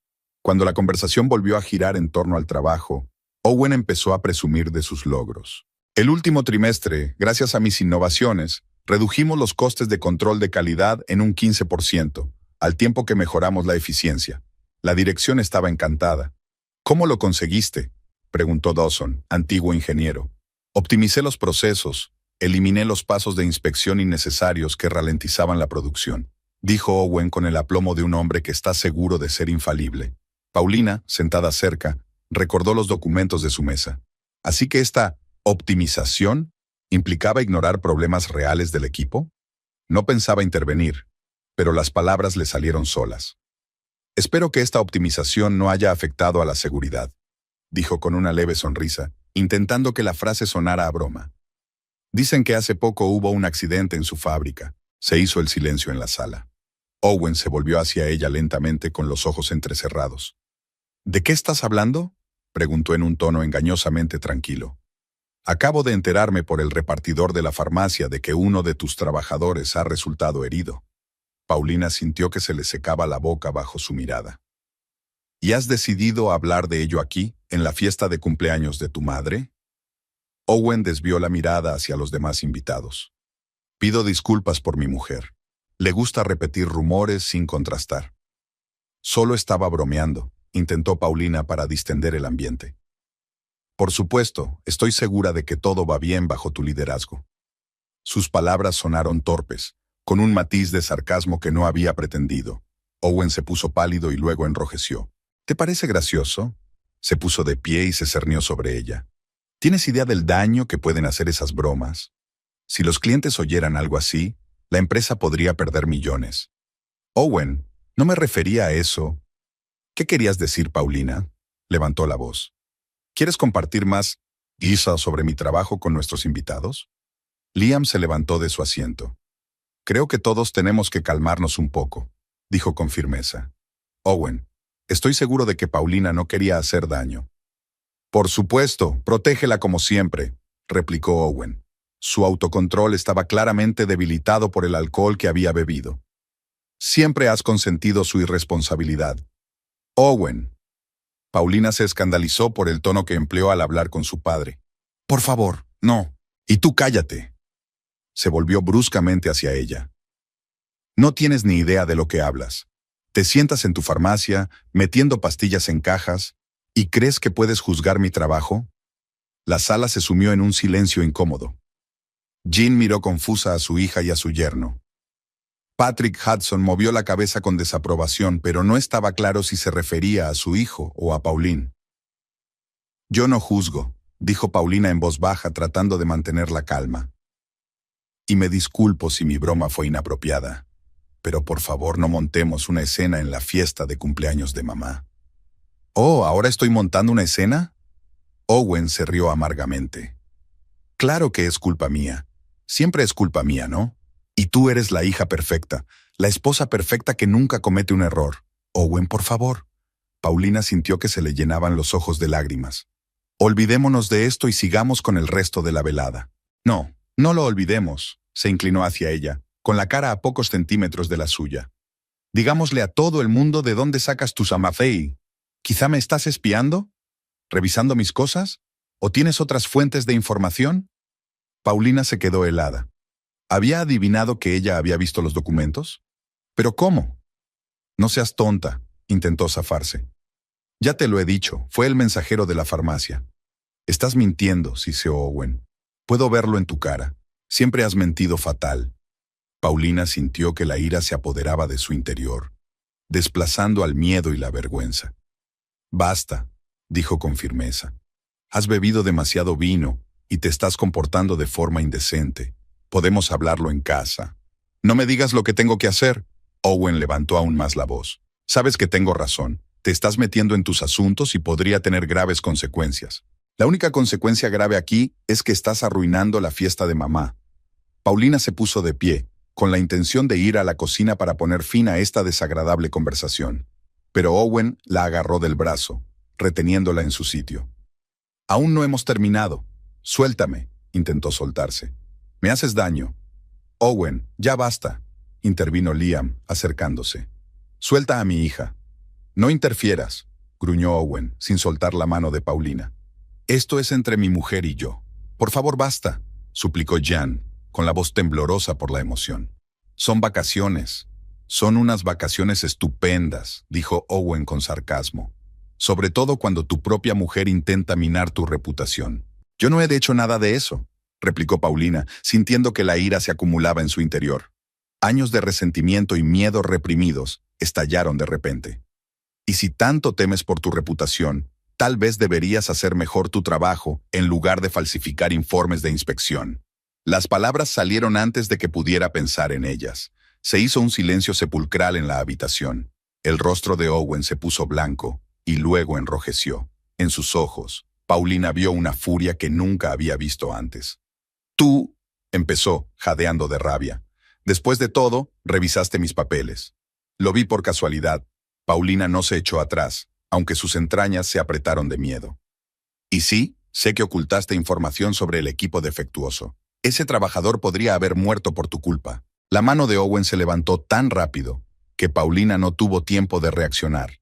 Cuando la conversación volvió a girar en torno al trabajo, Owen empezó a presumir de sus logros. «El último trimestre, gracias a mis innovaciones, redujimos los costes de control de calidad en un 15%, al tiempo que mejoramos la eficiencia. La dirección estaba encantada». «¿Cómo lo conseguiste?», preguntó Dawson, antiguo ingeniero. «Optimicé los procesos, eliminé los pasos de inspección innecesarios que ralentizaban la producción», dijo Owen con el aplomo de un hombre que está seguro de ser infalible. Paulina, sentada cerca, recordó los documentos de su mesa. ¿Así que esta optimización implicaba ignorar problemas reales del equipo? No pensaba intervenir, pero las palabras le salieron solas. «Espero que esta optimización no haya afectado a la seguridad», dijo con una leve sonrisa, intentando que la frase sonara a broma. «Dicen que hace poco hubo un accidente en su fábrica». Se hizo el silencio en la sala. Owen se volvió hacia ella lentamente con los ojos entrecerrados. «¿De qué estás hablando?», preguntó en un tono engañosamente tranquilo. «Acabo de enterarme por el repartidor de la farmacia de que uno de tus trabajadores ha resultado herido». Paulina sintió que se le secaba la boca bajo su mirada. «¿Y has decidido hablar de ello aquí, en la fiesta de cumpleaños de tu madre?». Owen desvió la mirada hacia los demás invitados. «Pido disculpas por mi mujer. Le gusta repetir rumores sin contrastar». «Solo estaba bromeando», intentó Paulina para distender el ambiente. Por supuesto, estoy segura de que todo va bien bajo tu liderazgo. Sus palabras sonaron torpes, con un matiz de sarcasmo que no había pretendido. Owen se puso pálido y luego enrojeció. ¿Te parece gracioso? Se puso de pie y se cernió sobre ella. ¿Tienes idea del daño que pueden hacer esas bromas? Si los clientes oyeran algo así, la empresa podría perder millones. Owen, no me refería a eso. ¿Qué querías decir, Paulina? Levantó la voz. ¿Quieres compartir más guisa sobre mi trabajo con nuestros invitados? Liam se levantó de su asiento. Creo que todos tenemos que calmarnos un poco, dijo con firmeza. Owen, estoy seguro de que Paulina no quería hacer daño. Por supuesto, protégela como siempre, replicó Owen. Su autocontrol estaba claramente debilitado por el alcohol que había bebido. Siempre has consentido su irresponsabilidad. Owen. Paulina se escandalizó por el tono que empleó al hablar con su padre. Por favor, no. Y tú cállate. Se volvió bruscamente hacia ella. No tienes ni idea de lo que hablas. Te sientas en tu farmacia, metiendo pastillas en cajas, ¿y crees que puedes juzgar mi trabajo? La sala se sumió en un silencio incómodo. Jean miró confusa a su hija y a su yerno. Patrick Hudson movió la cabeza con desaprobación, pero no estaba claro si se refería a su hijo o a Pauline. Yo no juzgo, dijo Paulina en voz baja tratando de mantener la calma. Y me disculpo si mi broma fue inapropiada, pero por favor no montemos una escena en la fiesta de cumpleaños de mamá. Oh, ¿ahora estoy montando una escena? Owen se rió amargamente. Claro que es culpa mía. Siempre es culpa mía, ¿no? Y tú eres la hija perfecta, la esposa perfecta que nunca comete un error. Owen, por favor. Paulina sintió que se le llenaban los ojos de lágrimas. Olvidémonos de esto y sigamos con el resto de la velada. No, no lo olvidemos, se inclinó hacia ella, con la cara a pocos centímetros de la suya. Digámosle a todo el mundo de dónde sacas tus amafei. ¿Quizá me estás espiando? ¿Revisando mis cosas? ¿O tienes otras fuentes de información? Paulina se quedó helada. ¿Había adivinado que ella había visto los documentos? ¿Pero cómo? No seas tonta, intentó zafarse. Ya te lo he dicho, fue el mensajero de la farmacia. Estás mintiendo, siseó Owen. Puedo verlo en tu cara. Siempre has mentido fatal. Paulina sintió que la ira se apoderaba de su interior, desplazando al miedo y la vergüenza. Basta, dijo con firmeza. Has bebido demasiado vino y te estás comportando de forma indecente. Podemos hablarlo en casa. No me digas lo que tengo que hacer. Owen levantó aún más la voz. Sabes que tengo razón. Te estás metiendo en tus asuntos y podría tener graves consecuencias. La única consecuencia grave aquí es que estás arruinando la fiesta de mamá. Paulina se puso de pie, con la intención de ir a la cocina para poner fin a esta desagradable conversación. Pero Owen la agarró del brazo, reteniéndola en su sitio. Aún no hemos terminado. Suéltame, intentó soltarse. Me haces daño. Owen, ya basta, intervino Liam, acercándose. Suelta a mi hija. No interfieras, gruñó Owen, sin soltar la mano de Paulina. Esto es entre mi mujer y yo. Por favor, basta, suplicó Jan, con la voz temblorosa por la emoción. Son vacaciones. Son unas vacaciones estupendas, dijo Owen con sarcasmo. Sobre todo cuando tu propia mujer intenta minar tu reputación. Yo no he hecho nada de eso, replicó Paulina, sintiendo que la ira se acumulaba en su interior. Años de resentimiento y miedo reprimidos estallaron de repente. Y si tanto temes por tu reputación, tal vez deberías hacer mejor tu trabajo en lugar de falsificar informes de inspección. Las palabras salieron antes de que pudiera pensar en ellas. Se hizo un silencio sepulcral en la habitación. El rostro de Owen se puso blanco y luego enrojeció. En sus ojos, Paulina vio una furia que nunca había visto antes. Tú, empezó, jadeando de rabia. Después de todo, revisaste mis papeles. Lo vi por casualidad. Paulina no se echó atrás, aunque sus entrañas se apretaron de miedo. Y sí, sé que ocultaste información sobre el equipo defectuoso. Ese trabajador podría haber muerto por tu culpa. La mano de Owen se levantó tan rápido que Paulina no tuvo tiempo de reaccionar.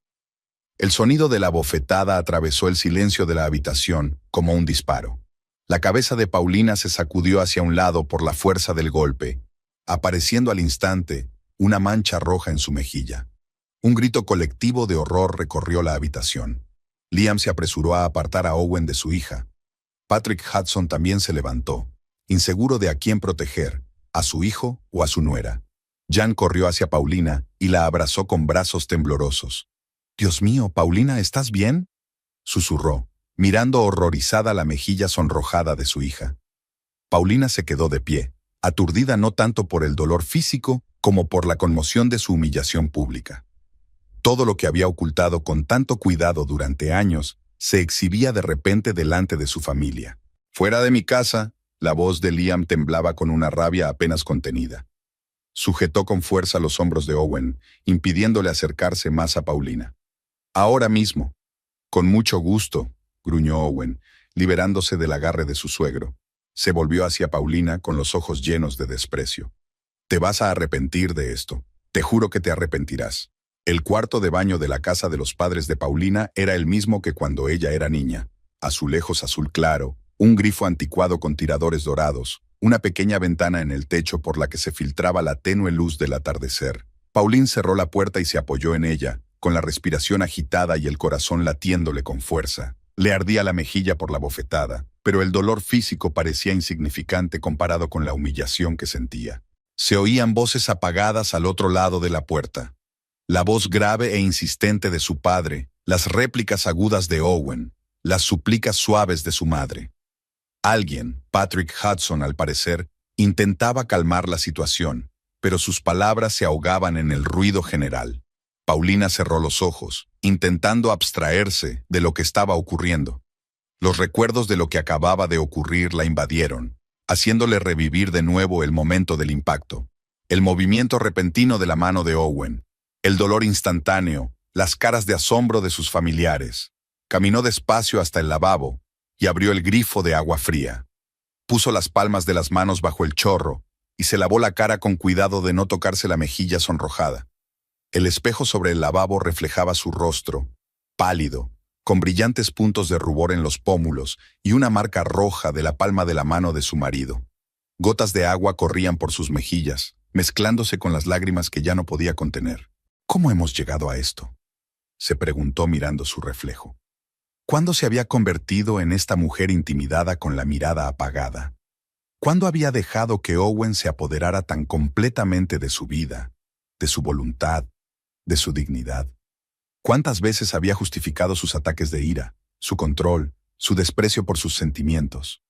El sonido de la bofetada atravesó el silencio de la habitación como un disparo. La cabeza de Paulina se sacudió hacia un lado por la fuerza del golpe, apareciendo al instante una mancha roja en su mejilla. Un grito colectivo de horror recorrió la habitación. Liam se apresuró a apartar a Owen de su hija. Patrick Hudson también se levantó, inseguro de a quién proteger, a su hijo o a su nuera. Jan corrió hacia Paulina y la abrazó con brazos temblorosos. «Dios mío, Paulina, ¿estás bien?», susurró, mirando horrorizada la mejilla sonrojada de su hija. Paulina se quedó de pie, aturdida no tanto por el dolor físico como por la conmoción de su humillación pública. Todo lo que había ocultado con tanto cuidado durante años se exhibía de repente delante de su familia. «Fuera de mi casa», la voz de Liam temblaba con una rabia apenas contenida. Sujetó con fuerza los hombros de Owen, impidiéndole acercarse más a Paulina. «Ahora mismo». «Con mucho gusto», gruñó Owen, liberándose del agarre de su suegro. Se volvió hacia Paulina con los ojos llenos de desprecio. «Te vas a arrepentir de esto. Te juro que te arrepentirás». El cuarto de baño de la casa de los padres de Paulina era el mismo que cuando ella era niña. Azulejos azul claro, un grifo anticuado con tiradores dorados, una pequeña ventana en el techo por la que se filtraba la tenue luz del atardecer. Pauline cerró la puerta y se apoyó en ella, con la respiración agitada y el corazón latiéndole con fuerza. Le ardía la mejilla por la bofetada, pero el dolor físico parecía insignificante comparado con la humillación que sentía. Se oían voces apagadas al otro lado de la puerta. La voz grave e insistente de su padre, las réplicas agudas de Owen, las súplicas suaves de su madre. Alguien, Patrick Hudson al parecer, intentaba calmar la situación, pero sus palabras se ahogaban en el ruido general. Paulina cerró los ojos, intentando abstraerse de lo que estaba ocurriendo. Los recuerdos de lo que acababa de ocurrir la invadieron, haciéndole revivir de nuevo el momento del impacto. El movimiento repentino de la mano de Owen, el dolor instantáneo, las caras de asombro de sus familiares. Caminó despacio hasta el lavabo y abrió el grifo de agua fría. Puso las palmas de las manos bajo el chorro y se lavó la cara con cuidado de no tocarse la mejilla sonrojada. El espejo sobre el lavabo reflejaba su rostro, pálido, con brillantes puntos de rubor en los pómulos y una marca roja de la palma de la mano de su marido. Gotas de agua corrían por sus mejillas, mezclándose con las lágrimas que ya no podía contener. «¿Cómo hemos llegado a esto?», se preguntó mirando su reflejo. ¿Cuándo se había convertido en esta mujer intimidada con la mirada apagada? ¿Cuándo había dejado que Owen se apoderara tan completamente de su vida, de su voluntad, de su dignidad? ¿Cuántas veces había justificado sus ataques de ira, su control, su desprecio por sus sentimientos?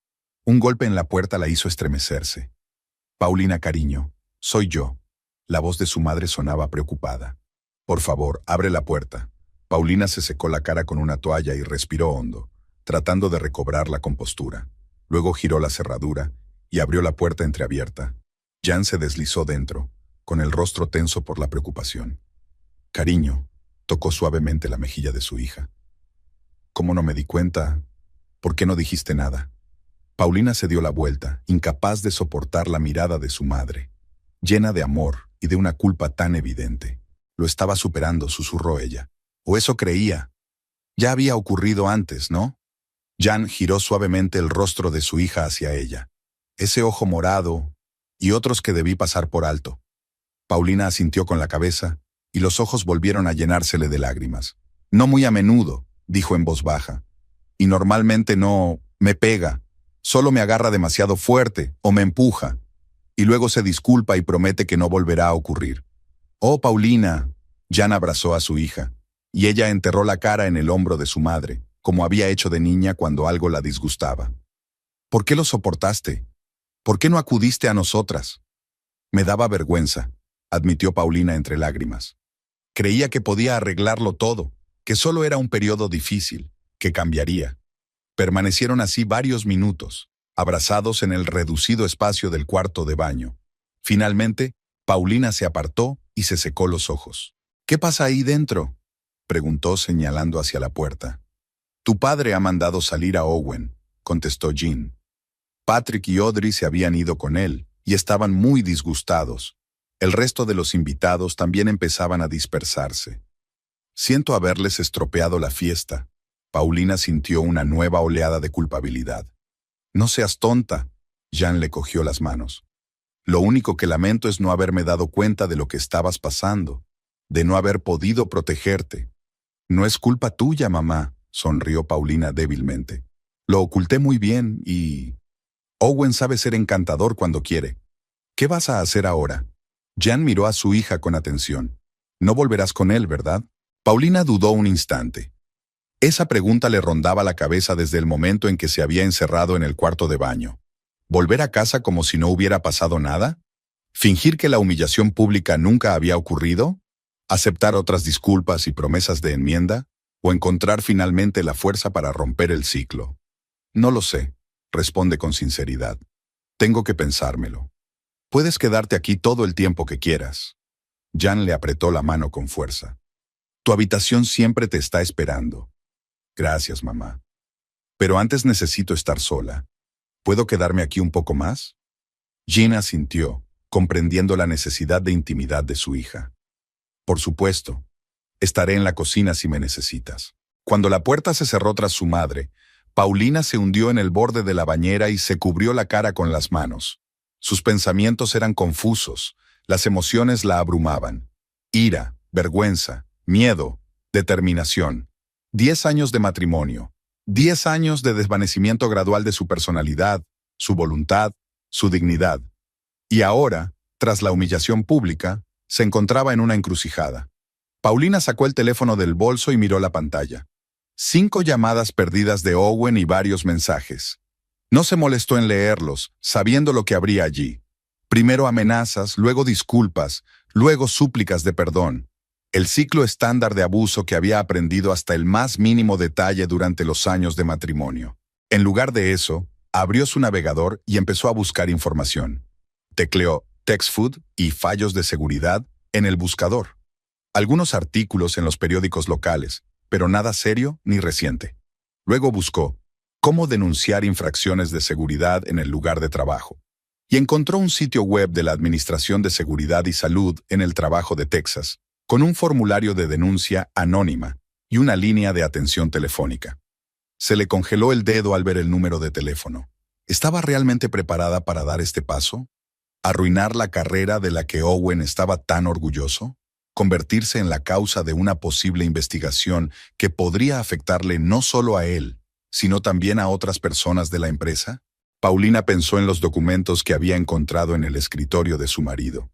Un golpe en la puerta la hizo estremecerse. «Paulina, cariño, soy yo». La voz de su madre sonaba preocupada. «Por favor, abre la puerta». Paulina se secó la cara con una toalla y respiró hondo, tratando de recobrar la compostura. Luego giró la cerradura y abrió la puerta entreabierta. Jan se deslizó dentro, con el rostro tenso por la preocupación. «Cariño», tocó suavemente la mejilla de su hija. «¿Cómo no me di cuenta? ¿Por qué no dijiste nada?». Paulina se dio la vuelta, incapaz de soportar la mirada de su madre, llena de amor y de una culpa tan evidente. «Lo estaba superando», susurró ella. «O eso creía. Ya había ocurrido antes, ¿no?». Jan giró suavemente el rostro de su hija hacia ella. «Ese ojo morado y otros que debí pasar por alto». Paulina asintió con la cabeza y los ojos volvieron a llenársele de lágrimas. «No muy a menudo», dijo en voz baja. «Y normalmente no me pega. Solo me agarra demasiado fuerte o me empuja. Y luego se disculpa y promete que no volverá a ocurrir». «Oh, Paulina». Jan abrazó a su hija, y ella enterró la cara en el hombro de su madre, como había hecho de niña cuando algo la disgustaba. «¿Por qué lo soportaste? ¿Por qué no acudiste a nosotras?». «Me daba vergüenza», admitió Paulina entre lágrimas. «Creía que podía arreglarlo todo, que solo era un periodo difícil, que cambiaría». Permanecieron así varios minutos, abrazados en el reducido espacio del cuarto de baño. Finalmente, Paulina se apartó y se secó los ojos. «¿Qué pasa ahí dentro?», preguntó señalando hacia la puerta. «Tu padre ha mandado salir a Owen», contestó Jean. Patrick y Audrey se habían ido con él y estaban muy disgustados. El resto de los invitados también empezaban a dispersarse. «Siento haberles estropeado la fiesta». Paulina sintió una nueva oleada de culpabilidad. «No seas tonta», Jean le cogió las manos. «Lo único que lamento es no haberme dado cuenta de lo que estabas pasando». de no haber podido protegerte. No es culpa tuya, mamá, sonrió Paulina débilmente. Lo oculté muy bien y... Owen sabe ser encantador cuando quiere. ¿Qué vas a hacer ahora? Jan miró a su hija con atención. No volverás con él, ¿verdad? Paulina dudó un instante. Esa pregunta le rondaba la cabeza desde el momento en que se había encerrado en el cuarto de baño. ¿Volver a casa como si no hubiera pasado nada? ¿Fingir que la humillación pública nunca había ocurrido? ¿Aceptar otras disculpas y promesas de enmienda? ¿O encontrar finalmente la fuerza para romper el ciclo? No lo sé, responde con sinceridad. Tengo que pensármelo. Puedes quedarte aquí todo el tiempo que quieras. Jan le apretó la mano con fuerza. Tu habitación siempre te está esperando. Gracias, mamá. Pero antes necesito estar sola. ¿Puedo quedarme aquí un poco más? Jean asintió, comprendiendo la necesidad de intimidad de su hija. Por supuesto. Estaré en la cocina si me necesitas. Cuando la puerta se cerró tras su madre, Paulina se hundió en el borde de la bañera y se cubrió la cara con las manos. Sus pensamientos eran confusos, las emociones la abrumaban. Ira, vergüenza, miedo, determinación. 10 años de matrimonio, 10 años de desvanecimiento gradual de su personalidad, su voluntad, su dignidad. Y ahora, tras la humillación pública, se encontraba en una encrucijada. Paulina sacó el teléfono del bolso y miró la pantalla. 5 llamadas perdidas de Owen y varios mensajes. No se molestó en leerlos, sabiendo lo que habría allí. Primero amenazas, luego disculpas, luego súplicas de perdón. El ciclo estándar de abuso que había aprendido hasta el más mínimo detalle durante los años de matrimonio. En lugar de eso, abrió su navegador y empezó a buscar información. Tecleó TextFood y fallos de seguridad en el buscador. Algunos artículos en los periódicos locales, pero nada serio ni reciente. Luego buscó cómo denunciar infracciones de seguridad en el lugar de trabajo. Y encontró un sitio web de la Administración de Seguridad y Salud en el Trabajo de Texas, con un formulario de denuncia anónima y una línea de atención telefónica. Se le congeló el dedo al ver el número de teléfono. ¿Estaba realmente preparada para dar este paso? ¿Arruinar la carrera de la que Owen estaba tan orgulloso? ¿Convertirse en la causa de una posible investigación que podría afectarle no solo a él, sino también a otras personas de la empresa? Paulina pensó en los documentos que había encontrado en el escritorio de su marido.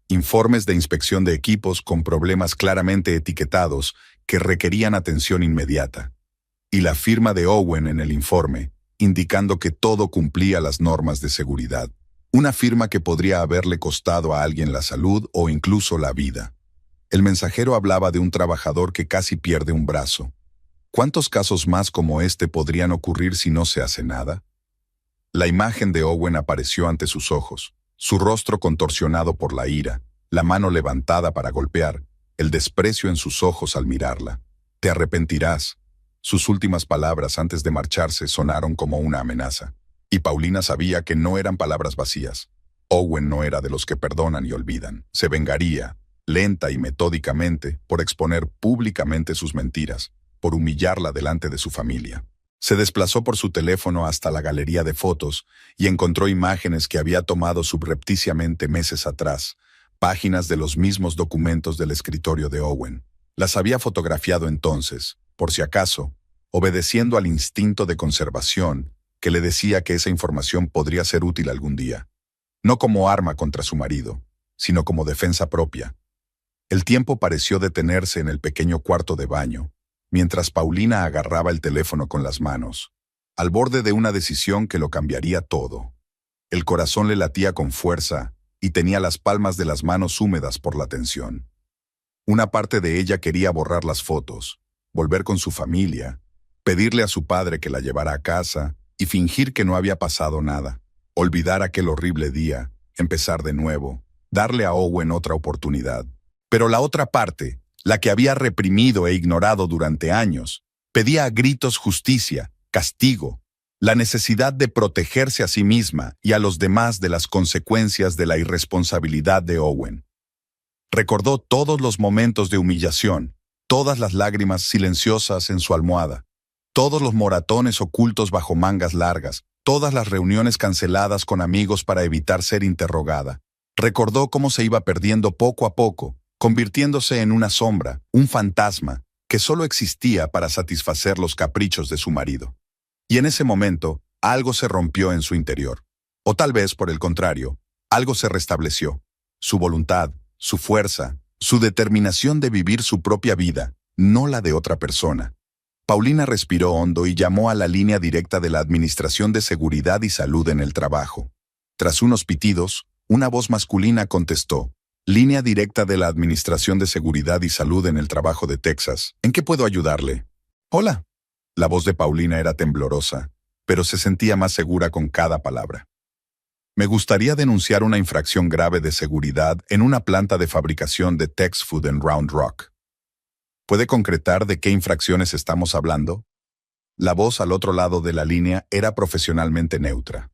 Informes de inspección de equipos con problemas claramente etiquetados que requerían atención inmediata. Y la firma de Owen en el informe, indicando que todo cumplía las normas de seguridad. Una firma que podría haberle costado a alguien la salud o incluso la vida. El mensajero hablaba de un trabajador que casi pierde un brazo. ¿Cuántos casos más como este podrían ocurrir si no se hace nada? La imagen de Owen apareció ante sus ojos. Su rostro contorsionado por la ira, la mano levantada para golpear, el desprecio en sus ojos al mirarla. Te arrepentirás. Sus últimas palabras antes de marcharse sonaron como una amenaza. Y Paulina sabía que no eran palabras vacías. Owen no era de los que perdonan y olvidan. Se vengaría, lenta y metódicamente, por exponer públicamente sus mentiras, por humillarla delante de su familia. Se desplazó por su teléfono hasta la galería de fotos y encontró imágenes que había tomado subrepticiamente meses atrás, páginas de los mismos documentos del escritorio de Owen. Las había fotografiado entonces, por si acaso, obedeciendo al instinto de conservación que le decía que esa información podría ser útil algún día. No como arma contra su marido, sino como defensa propia. El tiempo pareció detenerse en el pequeño cuarto de baño, mientras Paulina agarraba el teléfono con las manos, al borde de una decisión que lo cambiaría todo. El corazón le latía con fuerza y tenía las palmas de las manos húmedas por la tensión. Una parte de ella quería borrar las fotos, volver con su familia, pedirle a su padre que la llevara a casa y fingir que no había pasado nada, olvidar aquel horrible día, empezar de nuevo, darle a Owen otra oportunidad. Pero la otra parte, la que había reprimido e ignorado durante años, pedía a gritos justicia, castigo, la necesidad de protegerse a sí misma y a los demás de las consecuencias de la irresponsabilidad de Owen. Recordó todos los momentos de humillación, todas las lágrimas silenciosas en su almohada, todos los moratones ocultos bajo mangas largas, todas las reuniones canceladas con amigos para evitar ser interrogada. Recordó cómo se iba perdiendo poco a poco, convirtiéndose en una sombra, un fantasma, que solo existía para satisfacer los caprichos de su marido. Y en ese momento, algo se rompió en su interior. O tal vez, por el contrario, algo se restableció. Su voluntad, su fuerza, su determinación de vivir su propia vida, no la de otra persona. Paulina respiró hondo y llamó a la línea directa de la Administración de Seguridad y Salud en el Trabajo. Tras unos pitidos, una voz masculina contestó: «Línea directa de la Administración de Seguridad y Salud en el Trabajo de Texas. ¿En qué puedo ayudarle?» «Hola». La voz de Paulina era temblorosa, pero se sentía más segura con cada palabra. «Me gustaría denunciar una infracción grave de seguridad en una planta de fabricación de Tex Food en Round Rock. ¿Puede concretar de qué infracciones estamos hablando?» La voz al otro lado de la línea era profesionalmente neutra.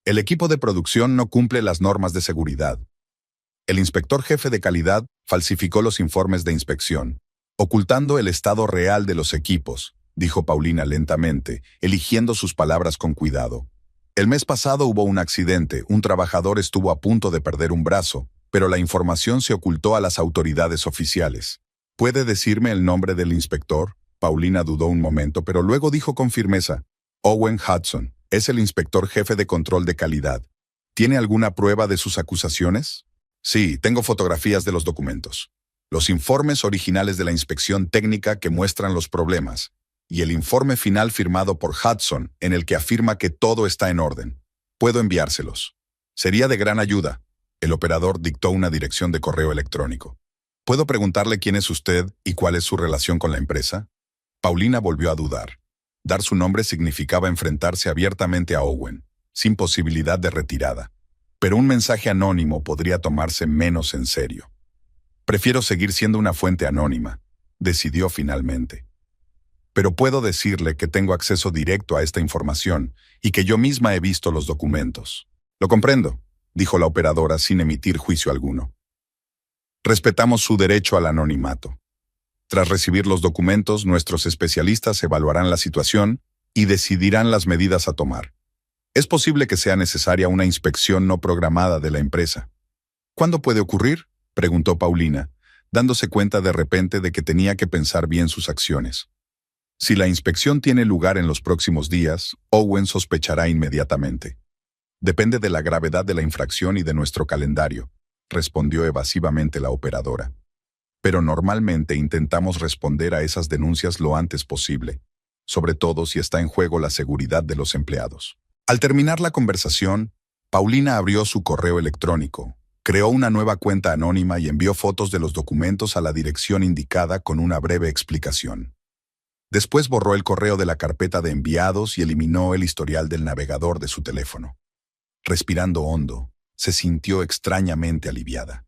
«El equipo de producción no cumple las normas de seguridad. El inspector jefe de calidad falsificó los informes de inspección, ocultando el estado real de los equipos», dijo Paulina lentamente, eligiendo sus palabras con cuidado. «El mes pasado hubo un accidente, un trabajador estuvo a punto de perder un brazo, pero la información se ocultó a las autoridades oficiales. ¿Puede decirme el nombre del inspector?» Paulina dudó un momento, pero luego dijo con firmeza: «Owen Hudson, es el inspector jefe de control de calidad. ¿Tiene alguna prueba de sus acusaciones?» «Sí, tengo fotografías de los documentos. Los informes originales de la inspección técnica que muestran los problemas, y el informe final firmado por Hudson en el que afirma que todo está en orden. Puedo enviárselos. Sería de gran ayuda». El operador dictó una dirección de correo electrónico. «¿Puedo preguntarle quién es usted y cuál es su relación con la empresa?» Paulina volvió a dudar. Dar su nombre significaba enfrentarse abiertamente a Owen, sin posibilidad de retirada. Pero un mensaje anónimo podría tomarse menos en serio. «Prefiero seguir siendo una fuente anónima», decidió finalmente. «Pero puedo decirle que tengo acceso directo a esta información y que yo misma he visto los documentos». «Lo comprendo», dijo la operadora sin emitir juicio alguno. «Respetamos su derecho al anonimato. Tras recibir los documentos, nuestros especialistas evaluarán la situación y decidirán las medidas a tomar. Es posible que sea necesaria una inspección no programada de la empresa». «¿Cuándo puede ocurrir?», preguntó Paulina, dándose cuenta de repente de que tenía que pensar bien sus acciones. «Si la inspección tiene lugar en los próximos días, Owen sospechará inmediatamente. Depende de la gravedad de la infracción y de nuestro calendario», respondió evasivamente la operadora. «Pero normalmente intentamos responder a esas denuncias lo antes posible, sobre todo si está en juego la seguridad de los empleados». Al terminar la conversación, Paulina abrió su correo electrónico, creó una nueva cuenta anónima y envió fotos de los documentos a la dirección indicada con una breve explicación. Después borró el correo de la carpeta de enviados y eliminó el historial del navegador de su teléfono. Respirando hondo, se sintió extrañamente aliviada.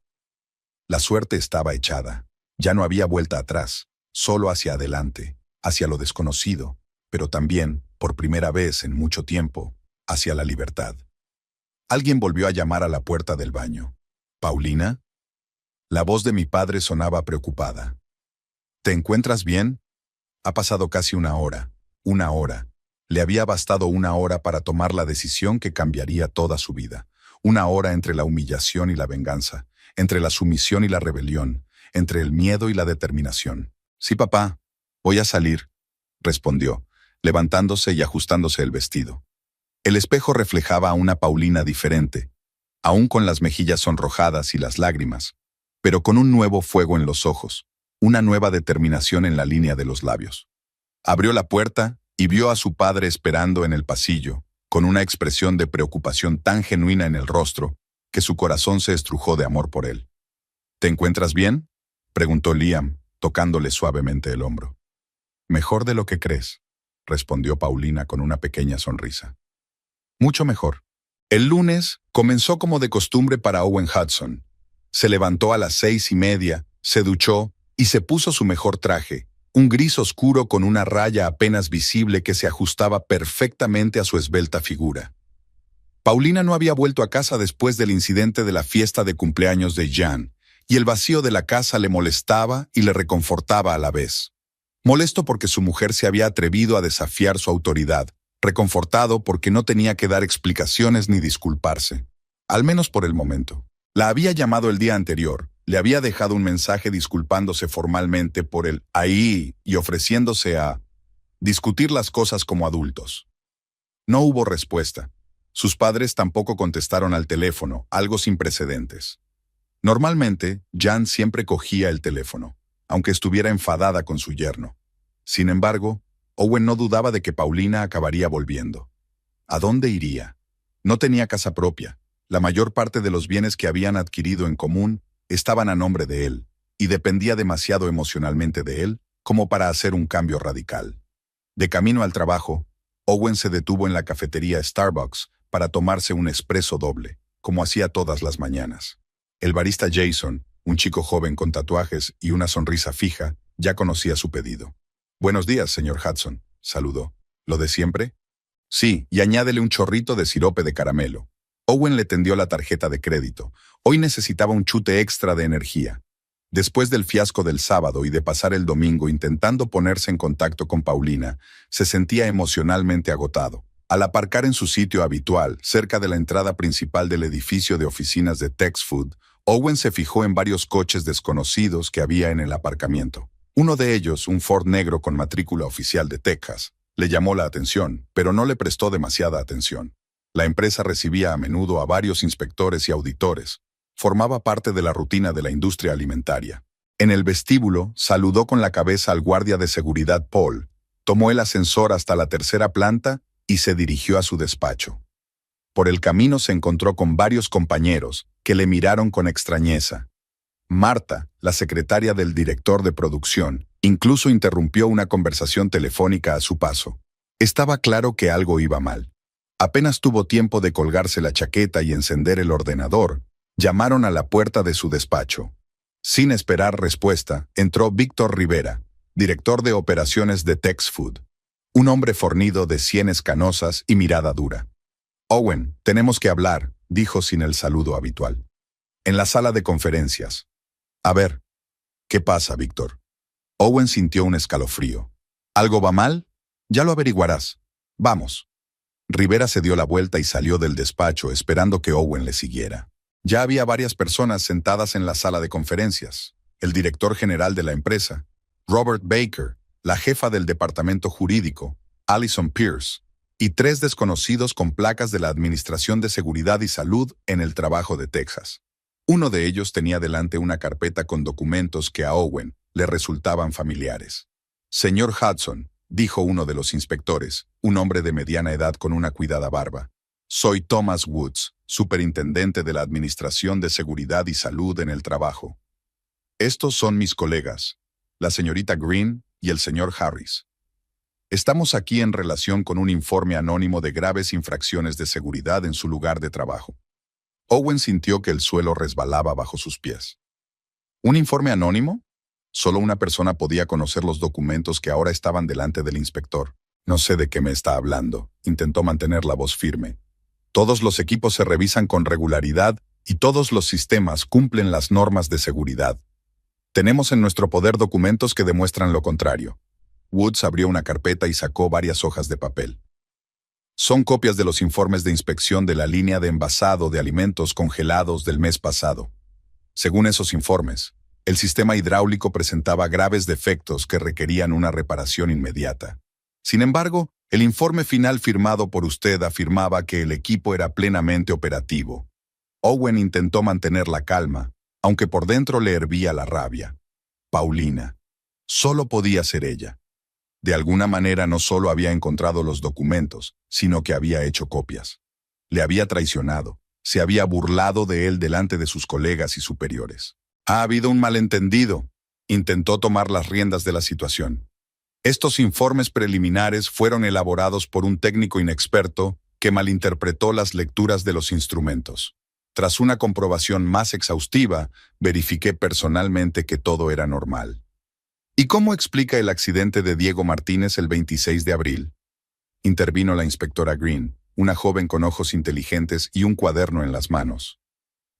La suerte estaba echada. Ya no había vuelta atrás, solo hacia adelante, hacia lo desconocido, pero también, por primera vez en mucho tiempo, hacia la libertad. Alguien volvió a llamar a la puerta del baño. «¿Paulina?» La voz de mi padre sonaba preocupada. «¿Te encuentras bien?» Ha pasado casi una hora. Una hora. Le había bastado una hora para tomar la decisión que cambiaría toda su vida. Una hora entre la humillación y la venganza, entre la sumisión y la rebelión, entre el miedo y la determinación. «Sí, papá, voy a salir», respondió, levantándose y ajustándose el vestido. El espejo reflejaba a una Paulina diferente, aún con las mejillas sonrojadas y las lágrimas, pero con un nuevo fuego en los ojos, una nueva determinación en la línea de los labios. Abrió la puerta y vio a su padre esperando en el pasillo, con una expresión de preocupación tan genuina en el rostro que su corazón se estrujó de amor por él. «¿Te encuentras bien?», preguntó Liam, tocándole suavemente el hombro. «Mejor de lo que crees», respondió Paulina con una pequeña sonrisa. «Mucho mejor». El lunes comenzó como de costumbre para Owen Hudson. Se levantó a las 6:30, se duchó y se puso su mejor traje, un gris oscuro con una raya apenas visible que se ajustaba perfectamente a su esbelta figura. Paulina no había vuelto a casa después del incidente de la fiesta de cumpleaños de Jan, y el vacío de la casa le molestaba y le reconfortaba a la vez. Molesto porque su mujer se había atrevido a desafiar su autoridad, reconfortado porque no tenía que dar explicaciones ni disculparse, al menos por el momento. La había llamado el día anterior, Le había dejado un mensaje disculpándose formalmente por el ahí y ofreciéndose a discutir las cosas como adultos. No hubo respuesta. Sus padres tampoco contestaron al teléfono, algo sin precedentes. Normalmente, Jan siempre cogía el teléfono, aunque estuviera enfadada con su yerno. Sin embargo, Owen no dudaba de que Paulina acabaría volviendo. ¿A dónde iría? No tenía casa propia. La mayor parte de los bienes que habían adquirido en común estaban a nombre de él, y dependía demasiado emocionalmente de él como para hacer un cambio radical. De camino al trabajo, Owen se detuvo en la cafetería Starbucks para tomarse un espresso doble, como hacía todas las mañanas. El barista Jason, un chico joven con tatuajes y una sonrisa fija, ya conocía su pedido. «Buenos días, señor Hudson», saludó. «¿Lo de siempre?» «Sí, y añádele un chorrito de sirope de caramelo». Owen le tendió la tarjeta de crédito. Hoy necesitaba un chute extra de energía. Después del fiasco del sábado y de pasar el domingo intentando ponerse en contacto con Paulina, se sentía emocionalmente agotado. Al aparcar en su sitio habitual, cerca de la entrada principal del edificio de oficinas de TexFood, Owen se fijó en varios coches desconocidos que había en el aparcamiento. Uno de ellos, un Ford negro con matrícula oficial de Texas, le llamó la atención, pero no le prestó demasiada atención. La empresa recibía a menudo a varios inspectores y auditores. Formaba parte de la rutina de la industria alimentaria. En el vestíbulo, saludó con la cabeza al guardia de seguridad Paul, tomó el ascensor hasta la tercera planta y se dirigió a su despacho. Por el camino se encontró con varios compañeros que le miraron con extrañeza. Marta, la secretaria del director de producción, incluso interrumpió una conversación telefónica a su paso. Estaba claro que algo iba mal. Apenas tuvo tiempo de colgarse la chaqueta y encender el ordenador, llamaron a la puerta de su despacho. Sin esperar respuesta, entró Víctor Rivera, director de operaciones de TexFood. Un hombre fornido de sienes canosas y mirada dura. «Owen, tenemos que hablar», dijo sin el saludo habitual. En la sala de conferencias. «A ver, ¿qué pasa, Víctor?» Owen sintió un escalofrío. «¿Algo va mal? Ya lo averiguarás. Vamos». Rivera se dio la vuelta y salió del despacho esperando que Owen le siguiera. Ya había varias personas sentadas en la sala de conferencias. El director general de la empresa, Robert Baker, la jefa del departamento jurídico, Allison Pierce, y 3 desconocidos con placas de la Administración de Seguridad y Salud en el Trabajo de Texas. Uno de ellos tenía delante una carpeta con documentos que a Owen le resultaban familiares. «Señor Hudson», dijo uno de los inspectores, un hombre de mediana edad con una cuidada barba. «Soy Thomas Woods, superintendente de la Administración de Seguridad y Salud en el Trabajo. Estos son mis colegas, la señorita Green y el señor Harris. Estamos aquí en relación con un informe anónimo de graves infracciones de seguridad en su lugar de trabajo». Owen sintió que el suelo resbalaba bajo sus pies. ¿Un informe anónimo? Solo una persona podía conocer los documentos que ahora estaban delante del inspector. «No sé de qué me está hablando», intentó mantener la voz firme. «Todos los equipos se revisan con regularidad y todos los sistemas cumplen las normas de seguridad. Tenemos en nuestro poder documentos que demuestran lo contrario». Woods abrió una carpeta y sacó varias hojas de papel. «Son copias de los informes de inspección de la línea de envasado de alimentos congelados del mes pasado. Según esos informes, el sistema hidráulico presentaba graves defectos que requerían una reparación inmediata. Sin embargo, el informe final firmado por usted afirmaba que el equipo era plenamente operativo». Owen intentó mantener la calma, aunque por dentro le hervía la rabia. Paulina. Solo podía ser ella. De alguna manera no solo había encontrado los documentos, sino que había hecho copias. Le había traicionado, se había burlado de él delante de sus colegas y superiores. «Ha habido un malentendido», intentó tomar las riendas de la situación. «Estos informes preliminares fueron elaborados por un técnico inexperto que malinterpretó las lecturas de los instrumentos. Tras una comprobación más exhaustiva, verifiqué personalmente que todo era normal». «¿Y cómo explica el accidente de Diego Martínez el 26 de abril?» Intervino la inspectora Green, una joven con ojos inteligentes y un cuaderno en las manos.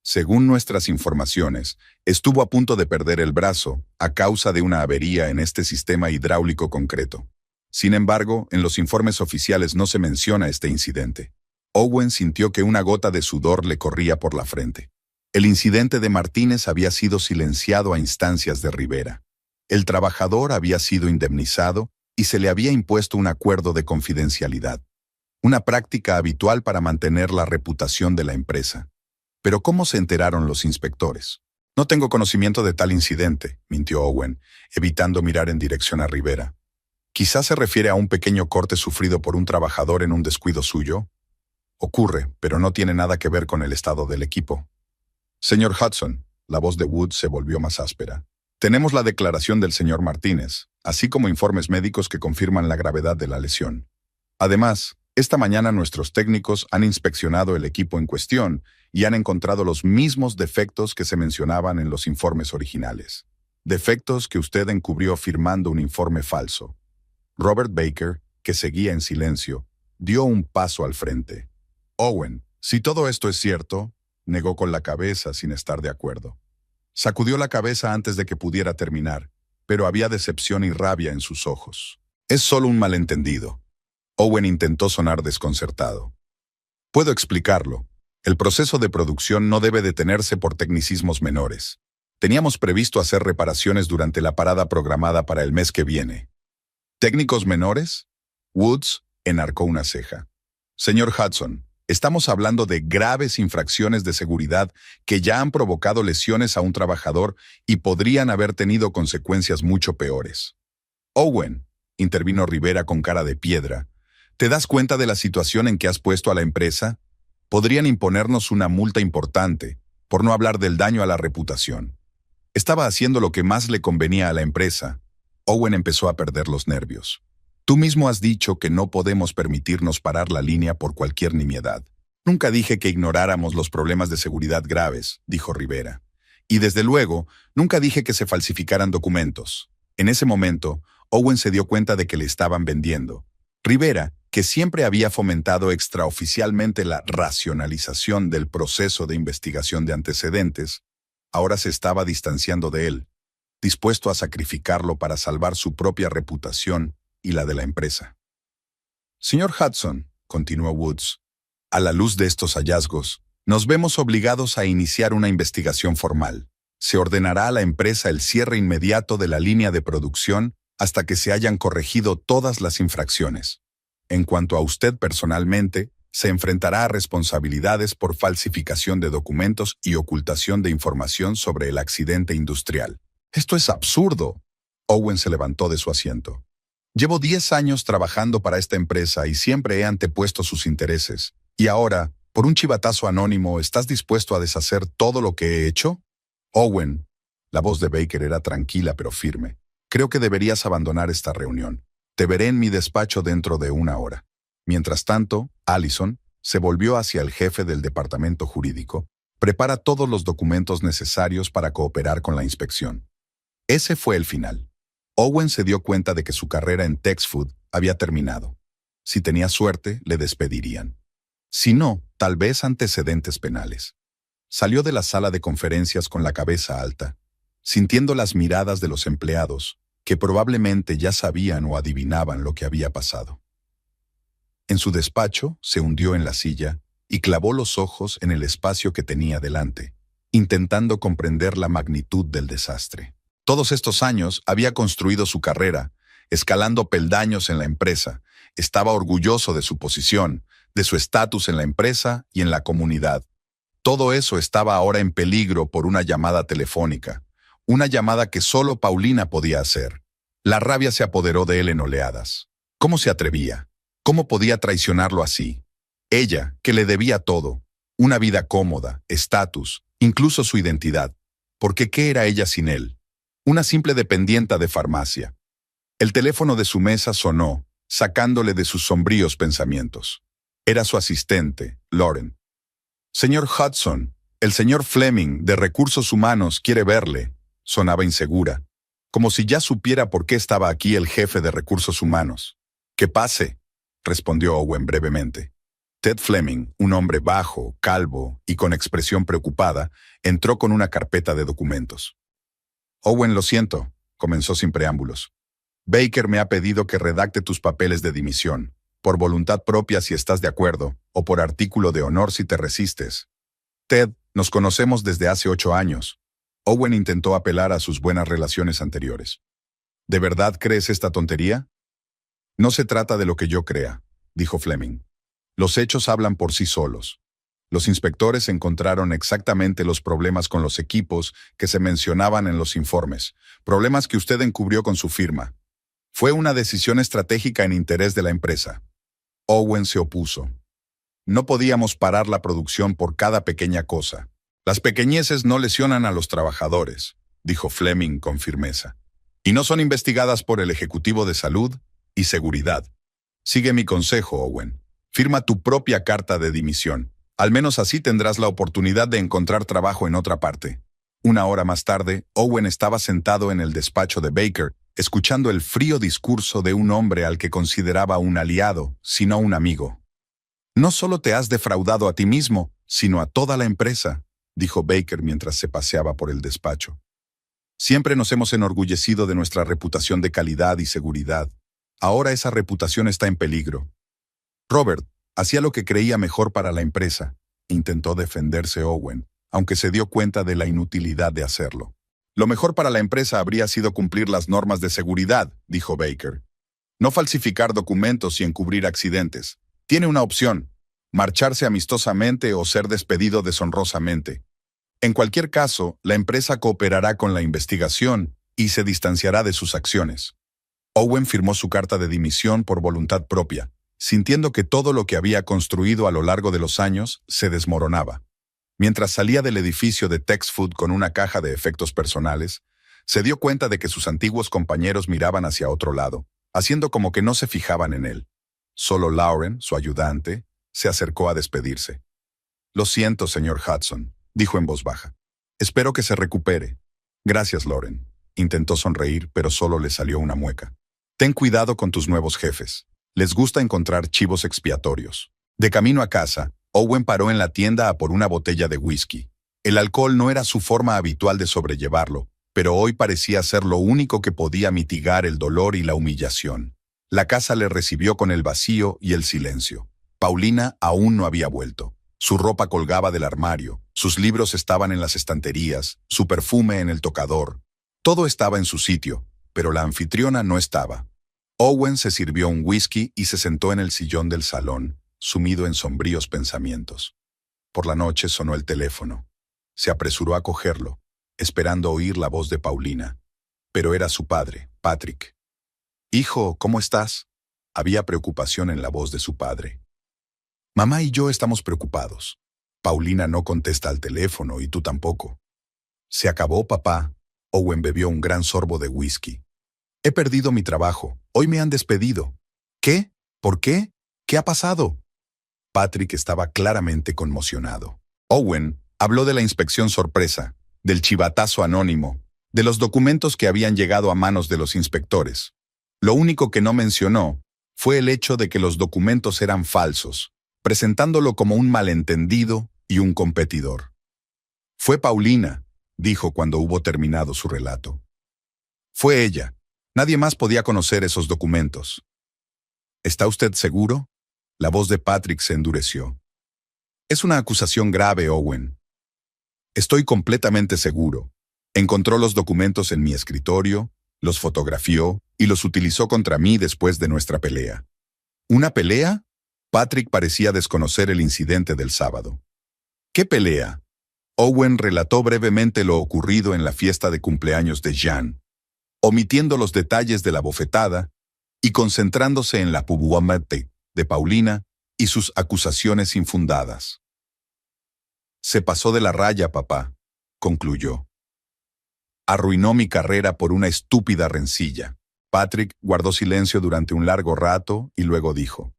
«Según nuestras informaciones, estuvo a punto de perder el brazo a causa de una avería en este sistema hidráulico concreto. Sin embargo, en los informes oficiales no se menciona este incidente». Owen sintió que una gota de sudor le corría por la frente. El incidente de Martínez había sido silenciado a instancias de Rivera. El trabajador había sido indemnizado y se le había impuesto un acuerdo de confidencialidad, una práctica habitual para mantener la reputación de la empresa. Pero ¿cómo se enteraron los inspectores? No tengo conocimiento de tal incidente, mintió Owen, evitando mirar en dirección a Rivera. Quizás se refiere a un pequeño corte sufrido por un trabajador en un descuido suyo. Ocurre, pero no tiene nada que ver con el estado del equipo. Señor Hudson, la voz de Wood se volvió más áspera. Tenemos la declaración del señor Martínez, así como informes médicos que confirman la gravedad de la lesión. Además, esta mañana nuestros técnicos han inspeccionado el equipo en cuestión y han encontrado los mismos defectos que se mencionaban en los informes originales. Defectos que usted encubrió firmando un informe falso. Robert Baker, que seguía en silencio, dio un paso al frente. Owen, si todo esto es cierto, negó con la cabeza sin estar de acuerdo. Sacudió la cabeza antes de que pudiera terminar, pero había decepción y rabia en sus ojos. Es solo un malentendido. Owen intentó sonar desconcertado. Puedo explicarlo. El proceso de producción no debe detenerse por tecnicismos menores. Teníamos previsto hacer reparaciones durante la parada programada para el mes que viene. ¿Técnicos menores? Woods enarcó una ceja. Señor Hudson, estamos hablando de graves infracciones de seguridad que ya han provocado lesiones a un trabajador y podrían haber tenido consecuencias mucho peores. Owen, intervino Rivera con cara de piedra, ¿te das cuenta de la situación en que has puesto a la empresa? Podrían imponernos una multa importante, por no hablar del daño a la reputación. Estaba haciendo lo que más le convenía a la empresa. Owen empezó a perder los nervios. Tú mismo has dicho que no podemos permitirnos parar la línea por cualquier nimiedad. Nunca dije que ignoráramos los problemas de seguridad graves, dijo Rivera. Y desde luego, nunca dije que se falsificaran documentos. En ese momento, Owen se dio cuenta de que le estaban vendiendo. Rivera, que siempre había fomentado extraoficialmente la racionalización del proceso de investigación de antecedentes, ahora se estaba distanciando de él, dispuesto a sacrificarlo para salvar su propia reputación y la de la empresa. Señor Hudson, continuó Woods, a la luz de estos hallazgos, nos vemos obligados a iniciar una investigación formal. Se ordenará a la empresa el cierre inmediato de la línea de producción hasta que se hayan corregido todas las infracciones. En cuanto a usted personalmente, se enfrentará a responsabilidades por falsificación de documentos y ocultación de información sobre el accidente industrial. Esto es absurdo. Owen se levantó de su asiento. Llevo 10 años trabajando para esta empresa y siempre he antepuesto sus intereses. ¿Y ahora, por un chivatazo anónimo, estás dispuesto a deshacer todo lo que he hecho? Owen, la voz de Baker era tranquila pero firme. Creo que deberías abandonar esta reunión. Te veré en mi despacho dentro de 1 hora. Mientras tanto, Allison se volvió hacia el jefe del departamento jurídico. Prepara todos los documentos necesarios para cooperar con la inspección. Ese fue el final. Owen se dio cuenta de que su carrera en Texfood había terminado. Si tenía suerte, le despedirían. Si no, tal vez antecedentes penales. Salió de la sala de conferencias con la cabeza alta, sintiendo las miradas de los empleados, que probablemente ya sabían o adivinaban lo que había pasado. En su despacho, se hundió en la silla y clavó los ojos en el espacio que tenía delante, intentando comprender la magnitud del desastre. Todos estos años había construido su carrera, escalando peldaños en la empresa. Estaba orgulloso de su posición, de su estatus en la empresa y en la comunidad. Todo eso estaba ahora en peligro por una llamada telefónica, una llamada que solo Paulina podía hacer. La rabia se apoderó de él en oleadas. ¿Cómo se atrevía? ¿Cómo podía traicionarlo así? Ella, que le debía todo, una vida cómoda, estatus, incluso su identidad. Porque ¿qué era ella sin él? Una simple dependienta de farmacia. El teléfono de su mesa sonó, sacándole de sus sombríos pensamientos. Era su asistente, Lauren. Señor Hudson, el señor Fleming, de Recursos Humanos, quiere verle. Sonaba insegura, como si ya supiera por qué estaba aquí el jefe de Recursos Humanos. «Que pase», respondió Owen brevemente. Ted Fleming, un hombre bajo, calvo y con expresión preocupada, entró con una carpeta de documentos. «Owen, lo siento», comenzó sin preámbulos. «Baker me ha pedido que redacte tus papeles de dimisión, por voluntad propia si estás de acuerdo, o por artículo de honor si te resistes». Ted, Nos conocemos desde hace 8 años. Owen intentó apelar a sus buenas relaciones anteriores. ¿De verdad crees esta tontería? No se trata de lo que yo crea, dijo Fleming. Los hechos hablan por sí solos. Los inspectores encontraron exactamente los problemas con los equipos que se mencionaban en los informes, problemas que usted encubrió con su firma. Fue una decisión estratégica en interés de la empresa. Owen se opuso. No podíamos parar la producción por cada pequeña cosa. Las pequeñeces no lesionan a los trabajadores, dijo Fleming con firmeza. Y no son investigadas por el Ejecutivo de Salud y Seguridad. Sigue mi consejo, Owen. Firma tu propia carta de dimisión. Al menos así tendrás la oportunidad de encontrar trabajo en otra parte. Una hora más tarde, Owen estaba sentado en el despacho de Baker, escuchando el frío discurso de un hombre al que consideraba un aliado, sino un amigo. No solo te has defraudado a ti mismo, sino a toda la empresa, dijo Baker mientras se paseaba por el despacho. Siempre nos hemos enorgullecido de nuestra reputación de calidad y seguridad. Ahora esa reputación está en peligro. Robert hacía lo que creía mejor para la empresa, intentó defenderse Owen, aunque se dio cuenta de la inutilidad de hacerlo. Lo mejor para la empresa habría sido cumplir las normas de seguridad, dijo Baker. No falsificar documentos y encubrir accidentes. Tiene una opción: marcharse amistosamente o ser despedido deshonrosamente. En cualquier caso, la empresa cooperará con la investigación y se distanciará de sus acciones. Owen firmó su carta de dimisión por voluntad propia, sintiendo que todo lo que había construido a lo largo de los años se desmoronaba. Mientras salía del edificio de Texfood con una caja de efectos personales, se dio cuenta de que sus antiguos compañeros miraban hacia otro lado, haciendo como que no se fijaban en él. Solo Lauren, su ayudante, se acercó a despedirse. «Lo siento, señor Hudson», dijo en voz baja. «Espero que se recupere». «Gracias, Lauren». Intentó sonreír, pero solo le salió una mueca. «Ten cuidado con tus nuevos jefes. Les gusta encontrar chivos expiatorios». De camino a casa, Owen paró en la tienda a por una botella de whisky. El alcohol no era su forma habitual de sobrellevarlo, pero hoy parecía ser lo único que podía mitigar el dolor y la humillación. La casa le recibió con el vacío y el silencio. Paulina aún no había vuelto. Su ropa colgaba del armario, sus libros estaban en las estanterías, su perfume en el tocador. Todo estaba en su sitio, pero la anfitriona no estaba. Owen se sirvió un whisky y se sentó en el sillón del salón, sumido en sombríos pensamientos. Por la noche sonó el teléfono. Se apresuró a cogerlo, esperando oír la voz de Paulina. Pero era su padre, Patrick. «Hijo, ¿cómo estás?». Había preocupación en la voz de su padre. «Mamá y yo estamos preocupados. Paulina no contesta al teléfono y tú tampoco». «Se acabó, papá». Owen bebió un gran sorbo de whisky. «He perdido mi trabajo. Hoy me han despedido». «¿Qué? ¿Por qué? ¿Qué ha pasado?». Patrick estaba claramente conmocionado. Owen habló de la inspección sorpresa, del chivatazo anónimo, de los documentos que habían llegado a manos de los inspectores. Lo único que no mencionó fue el hecho de que los documentos eran falsos, presentándolo como un malentendido y un competidor. «Fue Paulina», dijo cuando hubo terminado su relato. «Fue ella. Nadie más podía conocer esos documentos». «¿Está usted seguro?». La voz de Patrick se endureció. «Es una acusación grave, Owen». «Estoy completamente seguro. Encontró los documentos en mi escritorio, los fotografió y los utilizó contra mí después de nuestra pelea». «¿Una pelea?». Patrick parecía desconocer el incidente del sábado. «¿Qué pelea?». Owen relató brevemente lo ocurrido en la fiesta de cumpleaños de Jean, omitiendo los detalles de la bofetada y concentrándose en la pubuamete de Paulina y sus acusaciones infundadas. «Se pasó de la raya, papá», concluyó. «Arruinó mi carrera por una estúpida rencilla». Patrick guardó silencio durante un largo rato y luego dijo: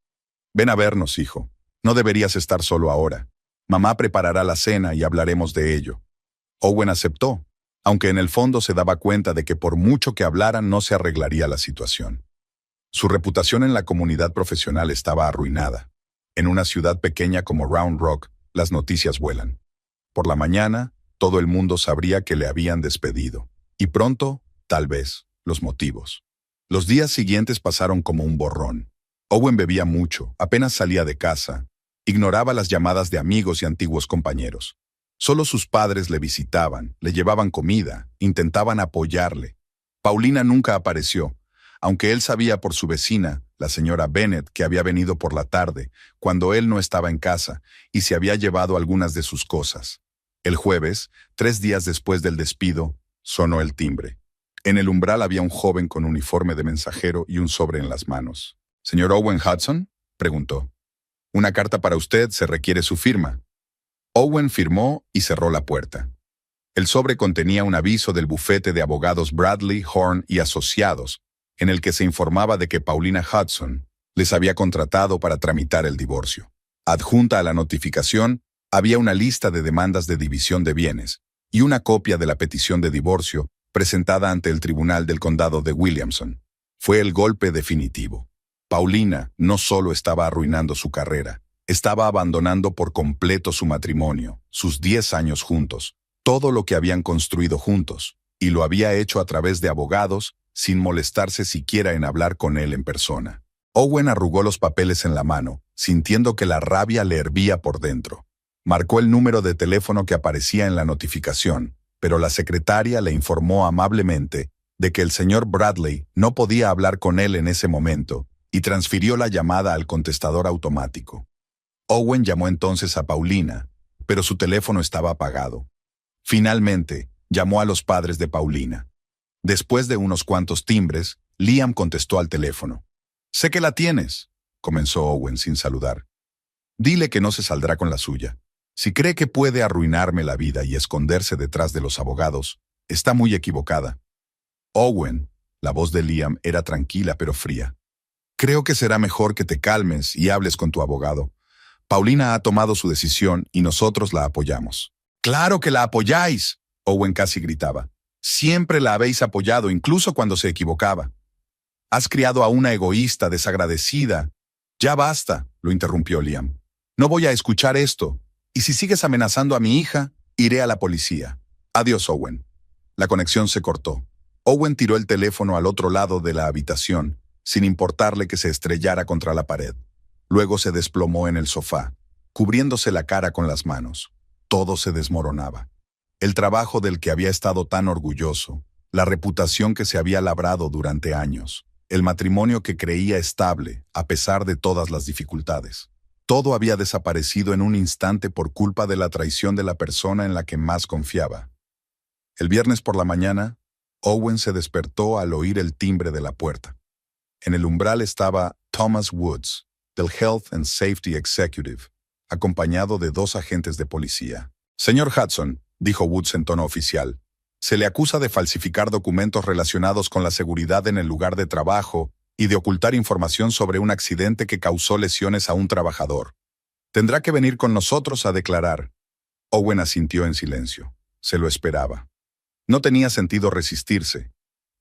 «Ven a vernos, hijo. No deberías estar solo ahora. Mamá preparará la cena y hablaremos de ello». Owen aceptó, aunque en el fondo se daba cuenta de que por mucho que hablaran no se arreglaría la situación. Su reputación en la comunidad profesional estaba arruinada. En una ciudad pequeña como Round Rock, las noticias vuelan. Por la mañana, todo el mundo sabría que le habían despedido. Y pronto, tal vez, los motivos. Los días siguientes pasaron como un borrón. Owen bebía mucho, apenas salía de casa. Ignoraba las llamadas de amigos y antiguos compañeros. Solo sus padres le visitaban, le llevaban comida, intentaban apoyarle. Paulina nunca apareció, aunque él sabía por su vecina, la señora Bennett, que había venido por la tarde, cuando él no estaba en casa, y se había llevado algunas de sus cosas. El jueves, 3 días después del despido, sonó el timbre. En el umbral había un joven con uniforme de mensajero y un sobre en las manos. «¿Señor Owen Hudson?», preguntó. «Una carta para usted, se requiere su firma». Owen firmó y cerró la puerta. El sobre contenía un aviso del bufete de abogados Bradley, Horn y Asociados, en el que se informaba de que Paulina Hudson les había contratado para tramitar el divorcio. Adjunta a la notificación había una lista de demandas de división de bienes y una copia de la petición de divorcio presentada ante el Tribunal del Condado de Williamson. Fue el golpe definitivo. Paulina no solo estaba arruinando su carrera, estaba abandonando por completo su matrimonio, sus 10 años juntos, todo lo que habían construido juntos, y lo había hecho a través de abogados, sin molestarse siquiera en hablar con él en persona. Owen arrugó los papeles en la mano, sintiendo que la rabia le hervía por dentro. Marcó el número de teléfono que aparecía en la notificación, pero la secretaria le informó amablemente de que el señor Bradley no podía hablar con él en ese momento, y transfirió la llamada al contestador automático. Owen llamó entonces a Paulina, pero su teléfono estaba apagado. Finalmente, llamó a los padres de Paulina. Después de unos cuantos timbres, Liam contestó al teléfono. «Sé que la tienes», comenzó Owen sin saludar. «Dile que no se saldrá con la suya. Si cree que puede arruinarme la vida y esconderse detrás de los abogados, está muy equivocada». «Owen», la voz de Liam era tranquila pero fría. «Creo que será mejor que te calmes y hables con tu abogado. Paulina ha tomado su decisión y nosotros la apoyamos». «¡Claro que la apoyáis!», Owen casi gritaba. «Siempre la habéis apoyado, incluso cuando se equivocaba. Has criado a una egoísta, desagradecida». «Ya basta», lo interrumpió Liam. «No voy a escuchar esto. Y si sigues amenazando a mi hija, iré a la policía. Adiós, Owen». La conexión se cortó. Owen tiró el teléfono al otro lado de la habitación, sin importarle que se estrellara contra la pared. Luego se desplomó en el sofá, cubriéndose la cara con las manos. Todo se desmoronaba. El trabajo del que había estado tan orgulloso, la reputación que se había labrado durante años, el matrimonio que creía estable a pesar de todas las dificultades. Todo había desaparecido en un instante por culpa de la traición de la persona en la que más confiaba. El viernes por la mañana, Owen se despertó al oír el timbre de la puerta. En el umbral estaba Thomas Woods, del Health and Safety Executive, acompañado de 2 agentes de policía. «Señor Hudson», dijo Woods en tono oficial, «se le acusa de falsificar documentos relacionados con la seguridad en el lugar de trabajo y de ocultar información sobre un accidente que causó lesiones a un trabajador. Tendrá que venir con nosotros a declarar». Owen asintió en silencio. Se lo esperaba. No tenía sentido resistirse.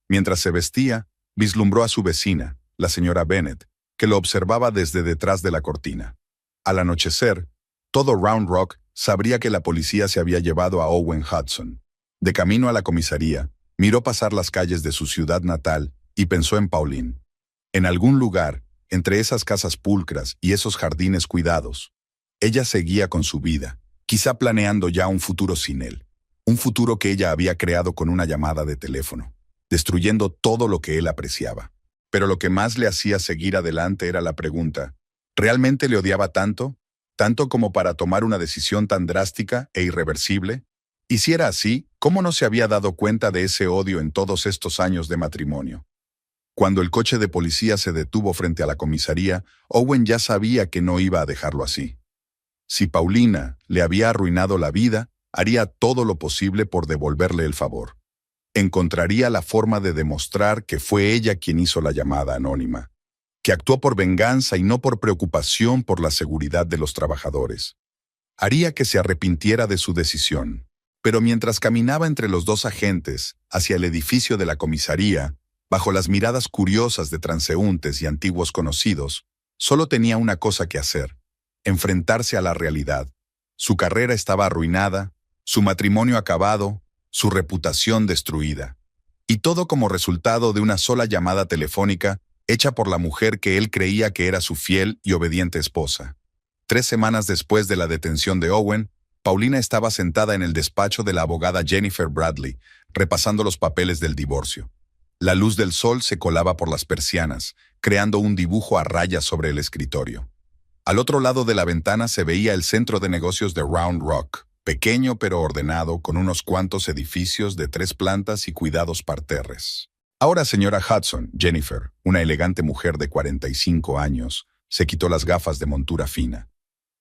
Mientras se vestía, vislumbró a su vecina, la señora Bennett, que lo observaba desde detrás de la cortina. Al anochecer, todo Round Rock sabría que la policía se había llevado a Owen Hudson. De camino a la comisaría, miró pasar las calles de su ciudad natal y pensó en Pauline. En algún lugar, entre esas casas pulcras y esos jardines cuidados, ella seguía con su vida, quizá planeando ya un futuro sin él. Un futuro que ella había creado con una llamada de teléfono, destruyendo todo lo que él apreciaba. Pero lo que más le hacía seguir adelante era la pregunta: ¿realmente le odiaba tanto? ¿Tanto como para tomar una decisión tan drástica e irreversible? Y si era así, ¿cómo no se había dado cuenta de ese odio en todos estos años de matrimonio? Cuando el coche de policía se detuvo frente a la comisaría, Owen ya sabía que no iba a dejarlo así. Si Paulina le había arruinado la vida, haría todo lo posible por devolverle el favor. Encontraría la forma de demostrar que fue ella quien hizo la llamada anónima, que actuó por venganza y no por preocupación por la seguridad de los trabajadores. Haría que se arrepintiera de su decisión. Pero mientras caminaba entre los 2 agentes hacia el edificio de la comisaría, bajo las miradas curiosas de transeúntes y antiguos conocidos, solo tenía una cosa que hacer: enfrentarse a la realidad. Su carrera estaba arruinada, su matrimonio acabado, su reputación destruida. Y todo como resultado de una sola llamada telefónica hecha por la mujer que él creía que era su fiel y obediente esposa. 3 semanas después de la detención de Owen, Paulina estaba sentada en el despacho de la abogada Jennifer Bradley, repasando los papeles del divorcio. La luz del sol se colaba por las persianas, creando un dibujo a rayas sobre el escritorio. Al otro lado de la ventana se veía el centro de negocios de Round Rock, pequeño pero ordenado, con unos cuantos edificios de 3 plantas y cuidados parterres. Ahora, señora Hudson, Jennifer, una elegante mujer de 45 años, se quitó las gafas de montura fina.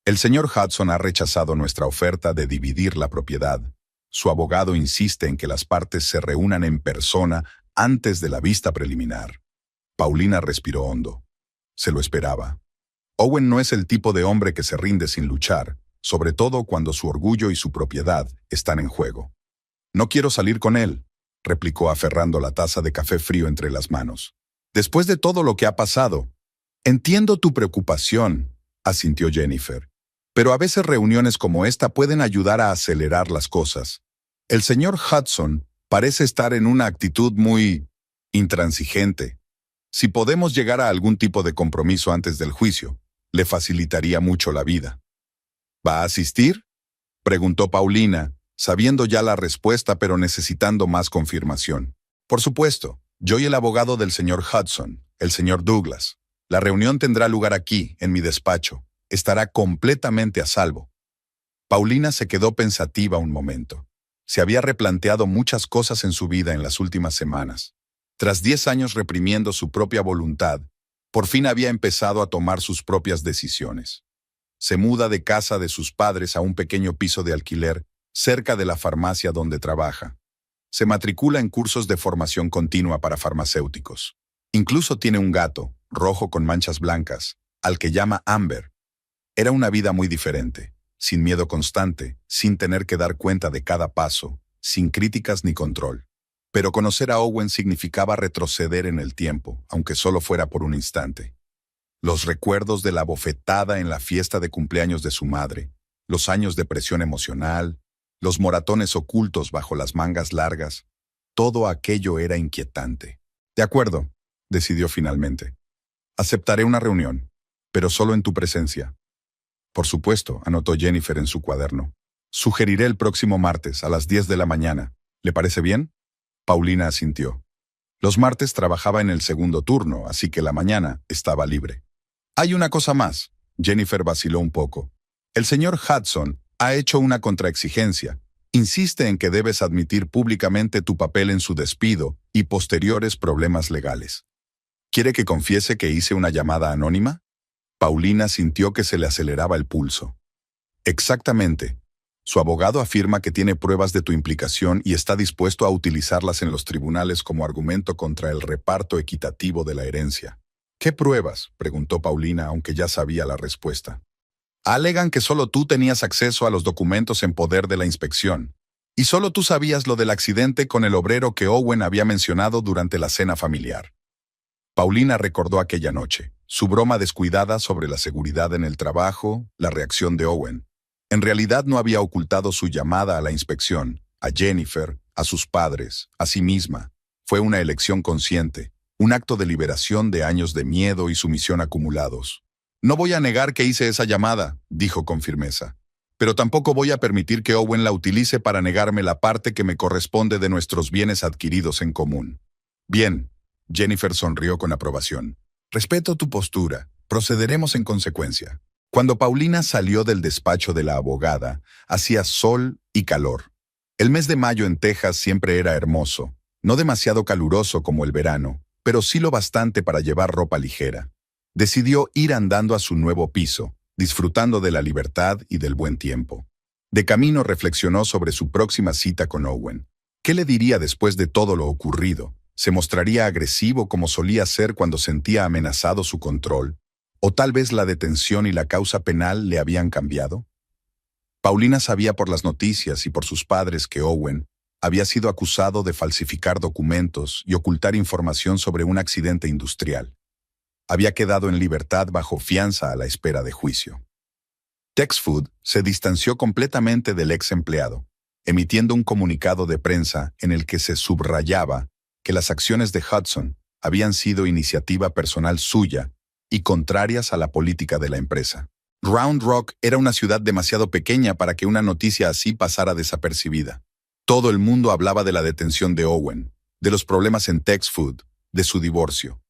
El señor Hudson ha rechazado nuestra oferta de dividir la propiedad. Su abogado insiste en que las partes se reúnan en persona antes de la vista preliminar. Paulina respiró hondo. Se lo esperaba. Owen no es el tipo de hombre que se rinde sin luchar, sobre todo cuando su orgullo y su propiedad están en juego. «No quiero salir con él», replicó aferrando la taza de café frío entre las manos. «Después de todo lo que ha pasado». «Entiendo tu preocupación», asintió Jennifer. «Pero a veces reuniones como esta pueden ayudar a acelerar las cosas. El señor Hudson parece estar en una actitud muy intransigente. Si podemos llegar a algún tipo de compromiso antes del juicio, le facilitaría mucho la vida». «¿Va a asistir?», preguntó Paulina, sabiendo ya la respuesta pero necesitando más confirmación. «Por supuesto, yo y el abogado del señor Hudson, el señor Douglas. La reunión tendrá lugar aquí, en mi despacho. Estará completamente a salvo». Paulina se quedó pensativa un momento. Se había replanteado muchas cosas en su vida en las últimas semanas. Tras 10 años reprimiendo su propia voluntad, por fin había empezado a tomar sus propias decisiones. Se muda de casa de sus padres a un pequeño piso de alquiler cerca de la farmacia donde trabaja. Se matricula en cursos de formación continua para farmacéuticos. Incluso tiene un gato, rojo con manchas blancas, al que llama Amber. Era una vida muy diferente, sin miedo constante, sin tener que dar cuenta de cada paso, sin críticas ni control. Pero conocer a Owen significaba retroceder en el tiempo, aunque solo fuera por un instante. Los recuerdos de la bofetada en la fiesta de cumpleaños de su madre, los años de presión emocional, los moratones ocultos bajo las mangas largas, todo aquello era inquietante. «De acuerdo», decidió finalmente. «Aceptaré una reunión, pero solo en tu presencia». «Por supuesto», anotó Jennifer en su cuaderno. «Sugeriré el próximo martes a las 10 de la mañana. ¿Le parece bien?» Paulina asintió. Los martes trabajaba en el segundo turno, así que la mañana estaba libre. «Hay una cosa más», Jennifer vaciló un poco. «El señor Hudson ha hecho una contraexigencia. Insiste en que debes admitir públicamente tu papel en su despido y posteriores problemas legales. ¿Quiere que confiese que hice una llamada anónima?» Paulina sintió que se le aceleraba el pulso. «Exactamente. Su abogado afirma que tiene pruebas de tu implicación y está dispuesto a utilizarlas en los tribunales como argumento contra el reparto equitativo de la herencia». «¿Qué pruebas?», preguntó Paulina, aunque ya sabía la respuesta. «Alegan que solo tú tenías acceso a los documentos en poder de la inspección, y solo tú sabías lo del accidente con el obrero que Owen había mencionado durante la cena familiar». Paulina recordó aquella noche, su broma descuidada sobre la seguridad en el trabajo, la reacción de Owen. En realidad no había ocultado su llamada a la inspección, a Jennifer, a sus padres, a sí misma. Fue una elección consciente, un acto de liberación de años de miedo y sumisión acumulados. «No voy a negar que hice esa llamada», dijo con firmeza. «Pero tampoco voy a permitir que Owen la utilice para negarme la parte que me corresponde de nuestros bienes adquiridos en común». «Bien», Jennifer sonrió con aprobación. «Respeto tu postura. Procederemos en consecuencia». Cuando Paulina salió del despacho de la abogada, hacía sol y calor. El mes de mayo en Texas siempre era hermoso, no demasiado caluroso como el verano, pero sí lo bastante para llevar ropa ligera. Decidió ir andando a su nuevo piso, disfrutando de la libertad y del buen tiempo. De camino reflexionó sobre su próxima cita con Owen. ¿Qué le diría después de todo lo ocurrido? ¿Se mostraría agresivo como solía ser cuando sentía amenazado su control? ¿O tal vez la detención y la causa penal le habían cambiado? Paulina sabía por las noticias y por sus padres que Owen había sido acusado de falsificar documentos y ocultar información sobre un accidente industrial. Había quedado en libertad bajo fianza a la espera de juicio. Texfood se distanció completamente del ex empleado, emitiendo un comunicado de prensa en el que se subrayaba que las acciones de Hudson habían sido iniciativa personal suya y contrarias a la política de la empresa. Round Rock era una ciudad demasiado pequeña para que una noticia así pasara desapercibida. Todo el mundo hablaba de la detención de Owen, de los problemas en Tex Food, de su divorcio.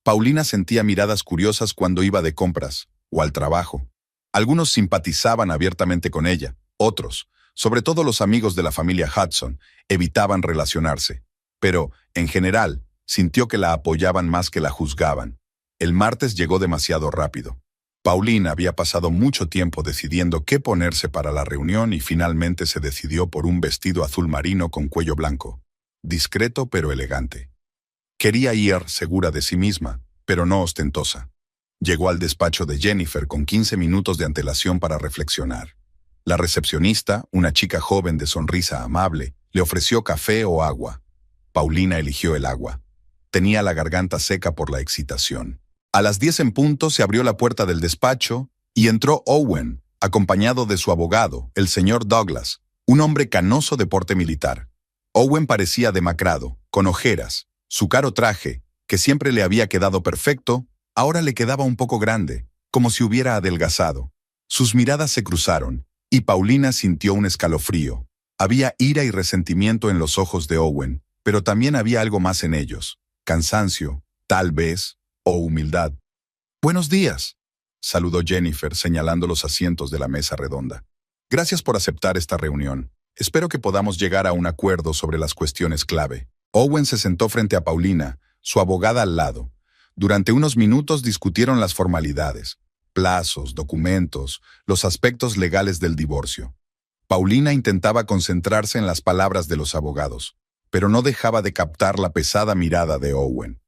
Paulina sentía miradas curiosas cuando iba de compras o al trabajo. Algunos simpatizaban abiertamente con ella, otros, sobre todo los amigos de la familia Hudson, evitaban relacionarse. Pero, en general, sintió que la apoyaban más que la juzgaban. El martes llegó demasiado rápido. Paulina había pasado mucho tiempo decidiendo qué ponerse para la reunión y finalmente se decidió por un vestido azul marino con cuello blanco. Discreto pero elegante. Quería ir segura de sí misma, pero no ostentosa. Llegó al despacho de Jennifer con 15 minutos de antelación para reflexionar. La recepcionista, una chica joven de sonrisa amable, le ofreció café o agua. Paulina eligió el agua. Tenía la garganta seca por la excitación. A las 10 en punto se abrió la puerta del despacho y entró Owen, acompañado de su abogado, el señor Douglas, un hombre canoso de porte militar. Owen parecía demacrado, con ojeras. Su caro traje, que siempre le había quedado perfecto, ahora le quedaba un poco grande, como si hubiera adelgazado. Sus miradas se cruzaron, y Paulina sintió un escalofrío. Había ira y resentimiento en los ojos de Owen, pero también había algo más en ellos. Cansancio, tal vez, o humildad. «Buenos días», saludó Jennifer señalando los asientos de la mesa redonda. «Gracias por aceptar esta reunión. Espero que podamos llegar a un acuerdo sobre las cuestiones clave». Owen se sentó frente a Paulina, su abogada al lado. Durante unos minutos discutieron las formalidades, plazos, documentos, los aspectos legales del divorcio. Paulina intentaba concentrarse en las palabras de los abogados, pero no dejaba de captar la pesada mirada de Owen.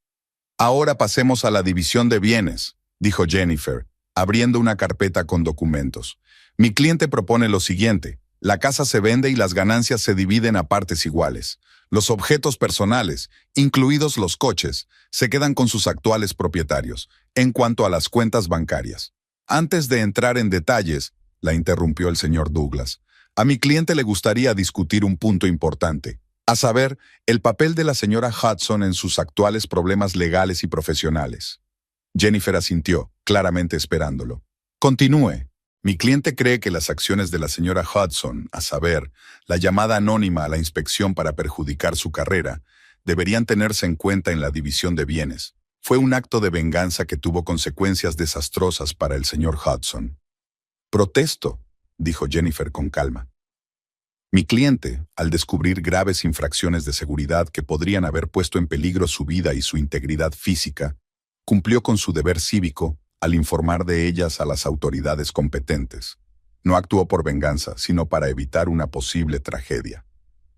«Ahora pasemos a la división de bienes», dijo Jennifer, abriendo una carpeta con documentos. «Mi cliente propone lo siguiente. La casa se vende y las ganancias se dividen a partes iguales. Los objetos personales, incluidos los coches, se quedan con sus actuales propietarios, en cuanto a las cuentas bancarias». «Antes de entrar en detalles», la interrumpió el señor Douglas, «a mi cliente le gustaría discutir un punto importante, a saber, el papel de la señora Hudson en sus actuales problemas legales y profesionales». Jennifer asintió, claramente esperándolo. «Continúe. Mi cliente cree que las acciones de la señora Hudson, a saber, la llamada anónima a la inspección para perjudicar su carrera, deberían tenerse en cuenta en la división de bienes. Fue un acto de venganza que tuvo consecuencias desastrosas para el señor Hudson». «Protesto», dijo Jennifer con calma. «Mi cliente, al descubrir graves infracciones de seguridad que podrían haber puesto en peligro su vida y su integridad física, cumplió con su deber cívico al informar de ellas a las autoridades competentes. No actuó por venganza, sino para evitar una posible tragedia».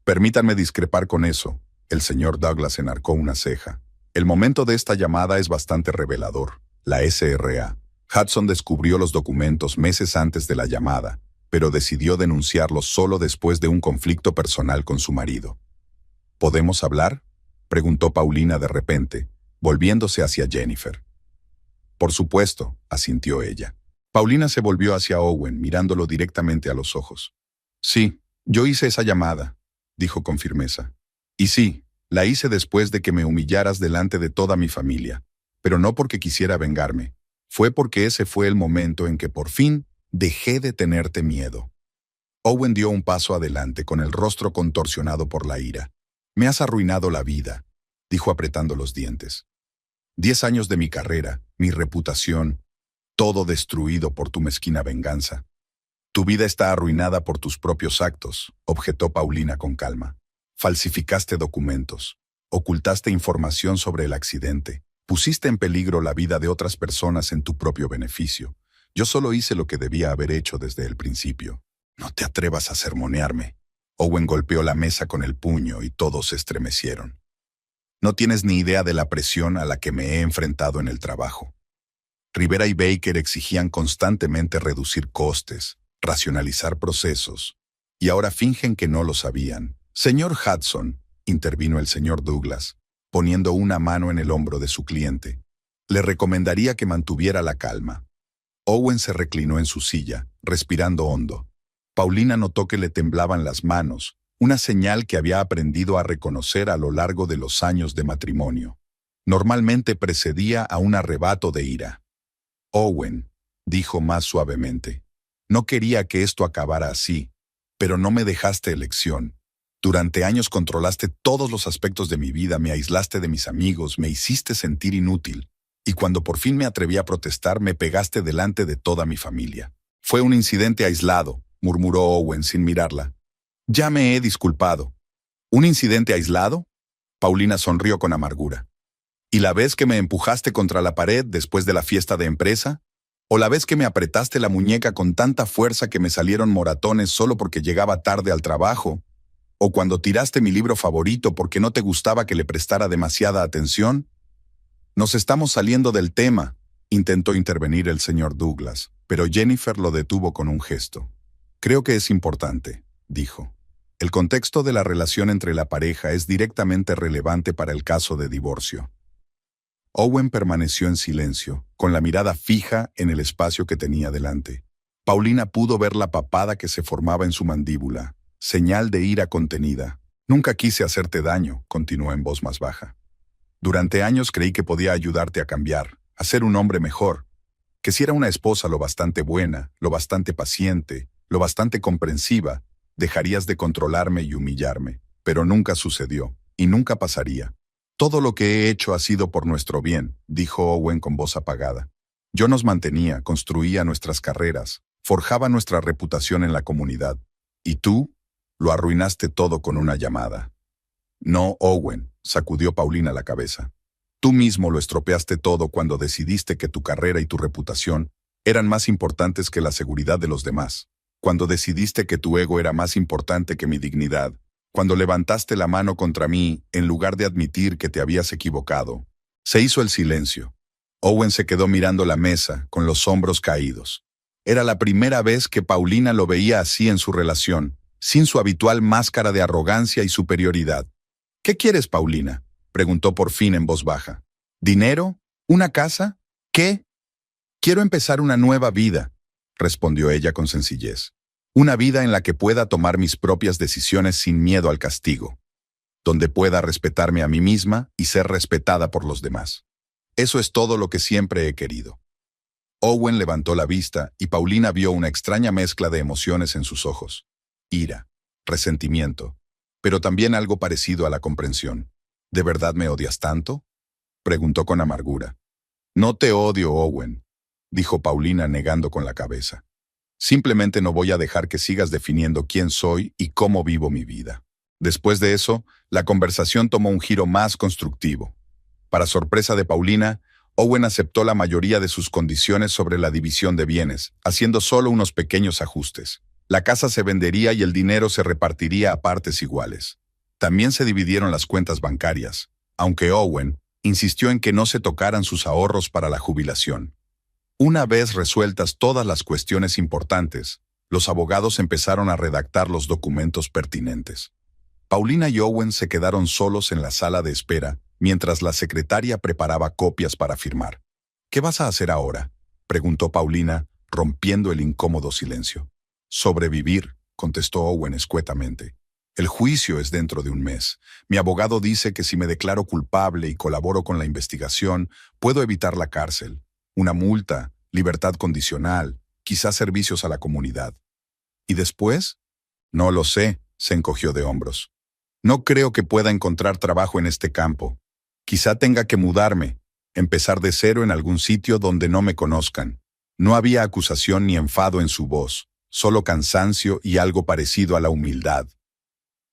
«Permítanme discrepar con eso», el señor Douglas enarcó una ceja. «El momento de esta llamada es bastante revelador. La SRA. Hudson descubrió los documentos meses antes de la llamada, pero decidió denunciarlos solo después de un conflicto personal con su marido». «¿Podemos hablar?», preguntó Paulina de repente, volviéndose hacia Jennifer. «Por supuesto», asintió ella. Paulina se volvió hacia Owen, mirándolo directamente a los ojos. «Sí, yo hice esa llamada», dijo con firmeza. «Y sí, la hice después de que me humillaras delante de toda mi familia, pero no porque quisiera vengarme. Fue porque ese fue el momento en que por fin dejé de tenerte miedo». Owen dio un paso adelante con el rostro contorsionado por la ira. «Me has arruinado la vida», dijo apretando los dientes. 10 años de mi carrera, mi reputación, todo destruido por tu mezquina venganza. «Tu vida está arruinada por tus propios actos», objetó Paulina con calma. «Falsificaste documentos, ocultaste información sobre el accidente, pusiste en peligro la vida de otras personas en tu propio beneficio. Yo solo hice lo que debía haber hecho desde el principio». «No te atrevas a sermonearme». Owen golpeó la mesa con el puño y todos se estremecieron. «No tienes ni idea de la presión a la que me he enfrentado en el trabajo. Rivera y Baker exigían constantemente reducir costes, racionalizar procesos, y ahora fingen que no lo sabían». «Señor Hudson», intervino el señor Douglas, poniendo una mano en el hombro de su cliente, «le recomendaría que mantuviera la calma». Owen se reclinó en su silla, respirando hondo. Paulina notó que le temblaban las manos, una señal que había aprendido a reconocer a lo largo de los años de matrimonio. Normalmente precedía a un arrebato de ira. «Owen», dijo más suavemente. No quería que esto acabara así, pero no me dejaste elección. Durante años controlaste todos los aspectos de mi vida, me aislaste de mis amigos, me hiciste sentir inútil. Y cuando por fin me atreví a protestar, me pegaste delante de toda mi familia. Fue un incidente aislado, murmuró Owen sin mirarla. Ya me he disculpado. ¿Un incidente aislado? Paulina sonrió con amargura. ¿Y la vez que me empujaste contra la pared después de la fiesta de empresa? ¿O la vez que me apretaste la muñeca con tanta fuerza que me salieron moratones solo porque llegaba tarde al trabajo? ¿O cuando tiraste mi libro favorito porque no te gustaba que le prestara demasiada atención? Nos estamos saliendo del tema, intentó intervenir el señor Douglas, pero Jennifer lo detuvo con un gesto. Creo que es importante, dijo. El contexto de la relación entre la pareja es directamente relevante para el caso de divorcio. Owen permaneció en silencio, con la mirada fija en el espacio que tenía delante. Paulina pudo ver la papada que se formaba en su mandíbula, señal de ira contenida. Nunca quise hacerte daño, continuó en voz más baja. Durante años creí que podía ayudarte a cambiar, a ser un hombre mejor, que si era una esposa lo bastante buena, lo bastante paciente, lo bastante comprensiva, dejarías de controlarme y humillarme. Pero nunca sucedió, y nunca pasaría. Todo lo que he hecho ha sido por nuestro bien, dijo Owen con voz apagada. Yo nos mantenía, construía nuestras carreras, forjaba nuestra reputación en la comunidad. Y tú lo arruinaste todo con una llamada. No, Owen, sacudió Paulina la cabeza. Tú mismo lo estropeaste todo cuando decidiste que tu carrera y tu reputación eran más importantes que la seguridad de los demás. Cuando decidiste que tu ego era más importante que mi dignidad. Cuando levantaste la mano contra mí, en lugar de admitir que te habías equivocado. Se hizo el silencio. Owen se quedó mirando la mesa, con los hombros caídos. Era la primera vez que Paulina lo veía así en su relación, sin su habitual máscara de arrogancia y superioridad. ¿Qué quieres, Paulina?, preguntó por fin en voz baja. ¿Dinero? ¿Una casa? ¿Qué? Quiero empezar una nueva vida, respondió ella con sencillez. Una vida en la que pueda tomar mis propias decisiones sin miedo al castigo, donde pueda respetarme a mí misma y ser respetada por los demás. Eso es todo lo que siempre he querido. Owen levantó la vista y Paulina vio una extraña mezcla de emociones en sus ojos. Ira, resentimiento, pero también algo parecido a la comprensión. ¿De verdad me odias tanto?, preguntó con amargura. No te odio, Owen, dijo Paulina negando con la cabeza. Simplemente no voy a dejar que sigas definiendo quién soy y cómo vivo mi vida. Después de eso, la conversación tomó un giro más constructivo. Para sorpresa de Paulina, Owen aceptó la mayoría de sus condiciones sobre la división de bienes, haciendo solo unos pequeños ajustes. La casa se vendería y el dinero se repartiría a partes iguales. También se dividieron las cuentas bancarias, aunque Owen insistió en que no se tocaran sus ahorros para la jubilación. Una vez resueltas todas las cuestiones importantes, los abogados empezaron a redactar los documentos pertinentes. Paulina y Owen se quedaron solos en la sala de espera mientras la secretaria preparaba copias para firmar. ¿Qué vas a hacer ahora?, preguntó Paulina, rompiendo el incómodo silencio. Sobrevivir, contestó Owen escuetamente. El juicio es dentro de un mes. Mi abogado dice que si me declaro culpable y colaboro con la investigación, puedo evitar la cárcel. Una multa, libertad condicional, quizás servicios a la comunidad. ¿Y después? No lo sé, se encogió de hombros. No creo que pueda encontrar trabajo en este campo. Quizá tenga que mudarme, empezar de cero en algún sitio donde no me conozcan. No había acusación ni enfado en su voz, solo cansancio y algo parecido a la humildad.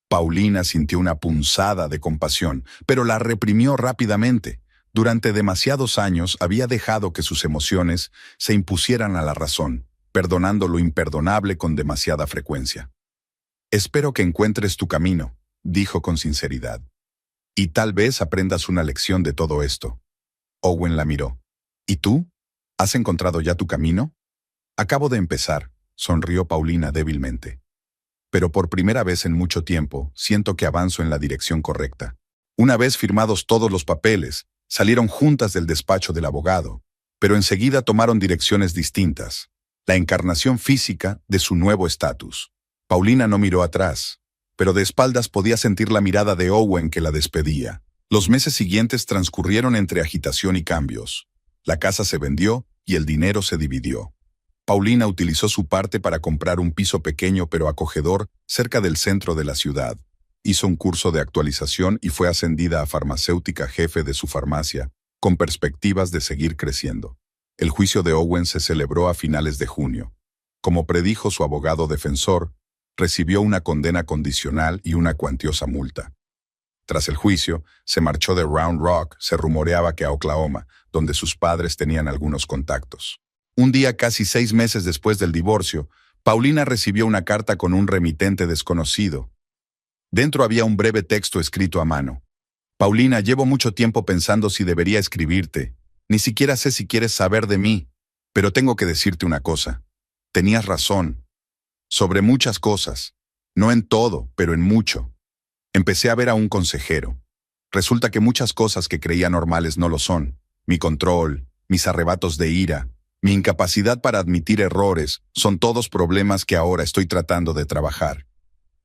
Paulina sintió una punzada de compasión, pero la reprimió rápidamente. Durante demasiados años había dejado que sus emociones se impusieran a la razón, perdonando lo imperdonable con demasiada frecuencia. Espero que encuentres tu camino, dijo con sinceridad. Y tal vez aprendas una lección de todo esto. Owen la miró. ¿Y tú? ¿Has encontrado ya tu camino? Acabo de empezar, sonrió Paulina débilmente. Pero por primera vez en mucho tiempo siento que avanzo en la dirección correcta. Una vez firmados todos los papeles, salieron juntas del despacho del abogado, pero enseguida tomaron direcciones distintas, la encarnación física de su nuevo estatus. Paulina no miró atrás, pero de espaldas podía sentir la mirada de Owen que la despedía. Los meses siguientes transcurrieron entre agitación y cambios. La casa se vendió y el dinero se dividió. Paulina utilizó su parte para comprar un piso pequeño pero acogedor cerca del centro de la ciudad. Hizo un curso de actualización y fue ascendida a farmacéutica jefe de su farmacia, con perspectivas de seguir creciendo. El juicio de Owen se celebró a finales de junio. Como predijo su abogado defensor, recibió una condena condicional y una cuantiosa multa. Tras el juicio, se marchó de Round Rock, se rumoreaba que a Oklahoma, donde sus padres tenían algunos contactos. Un día, casi 6 meses después del divorcio, Paulina recibió una carta con un remitente desconocido. Dentro había un breve texto escrito a mano. Paulina, llevo mucho tiempo pensando si debería escribirte. Ni siquiera sé si quieres saber de mí, pero tengo que decirte una cosa. Tenías razón. Sobre muchas cosas. No en todo, pero en mucho. Empecé a ver a un consejero. Resulta que muchas cosas que creía normales no lo son. Mi control, mis arrebatos de ira, mi incapacidad para admitir errores, son todos problemas que ahora estoy tratando de trabajar.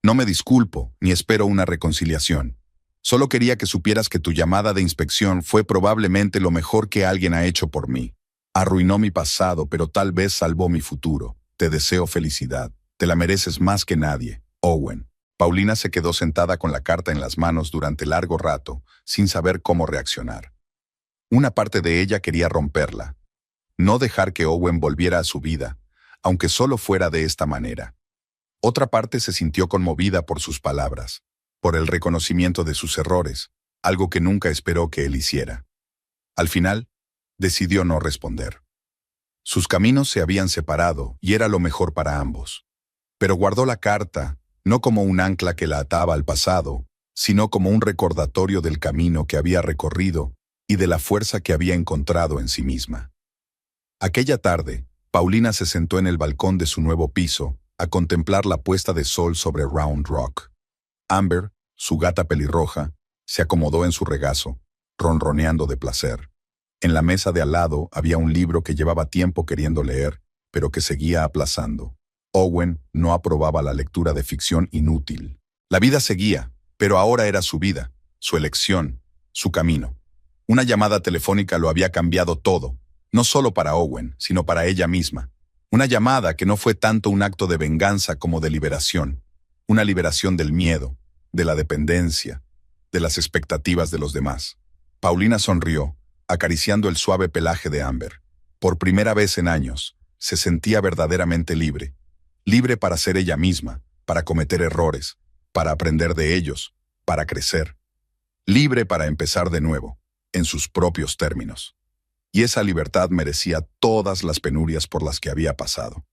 No me disculpo, ni espero una reconciliación. Solo quería que supieras que tu llamada de inspección fue probablemente lo mejor que alguien ha hecho por mí. Arruinó mi pasado, pero tal vez salvó mi futuro. Te deseo felicidad. Te la mereces más que nadie. Owen. Paulina se quedó sentada con la carta en las manos durante largo rato, sin saber cómo reaccionar. Una parte de ella quería romperla. No dejar que Owen volviera a su vida, aunque solo fuera de esta manera. Otra parte se sintió conmovida por sus palabras, por el reconocimiento de sus errores, algo que nunca esperó que él hiciera. Al final, decidió no responder. Sus caminos se habían separado y era lo mejor para ambos. Pero guardó la carta, no como un ancla que la ataba al pasado, sino como un recordatorio del camino que había recorrido y de la fuerza que había encontrado en sí misma. Aquella tarde, Paulina se sentó en el balcón de su nuevo piso a contemplar la puesta de sol sobre Round Rock. Amber, su gata pelirroja, se acomodó en su regazo, ronroneando de placer. En la mesa de al lado había un libro que llevaba tiempo queriendo leer, pero que seguía aplazando. Owen no aprobaba la lectura de ficción inútil. La vida seguía, pero ahora era su vida, su elección, su camino. Una llamada telefónica lo había cambiado todo, no solo para Owen, sino para ella misma. Una llamada que no fue tanto un acto de venganza como de liberación. Una liberación del miedo, de la dependencia, de las expectativas de los demás. Paulina sonrió, acariciando el suave pelaje de Amber. Por primera vez en años, se sentía verdaderamente libre. Libre para ser ella misma, para cometer errores, para aprender de ellos, para crecer. Libre para empezar de nuevo, en sus propios términos. Y esa libertad merecía todas las penurias por las que había pasado.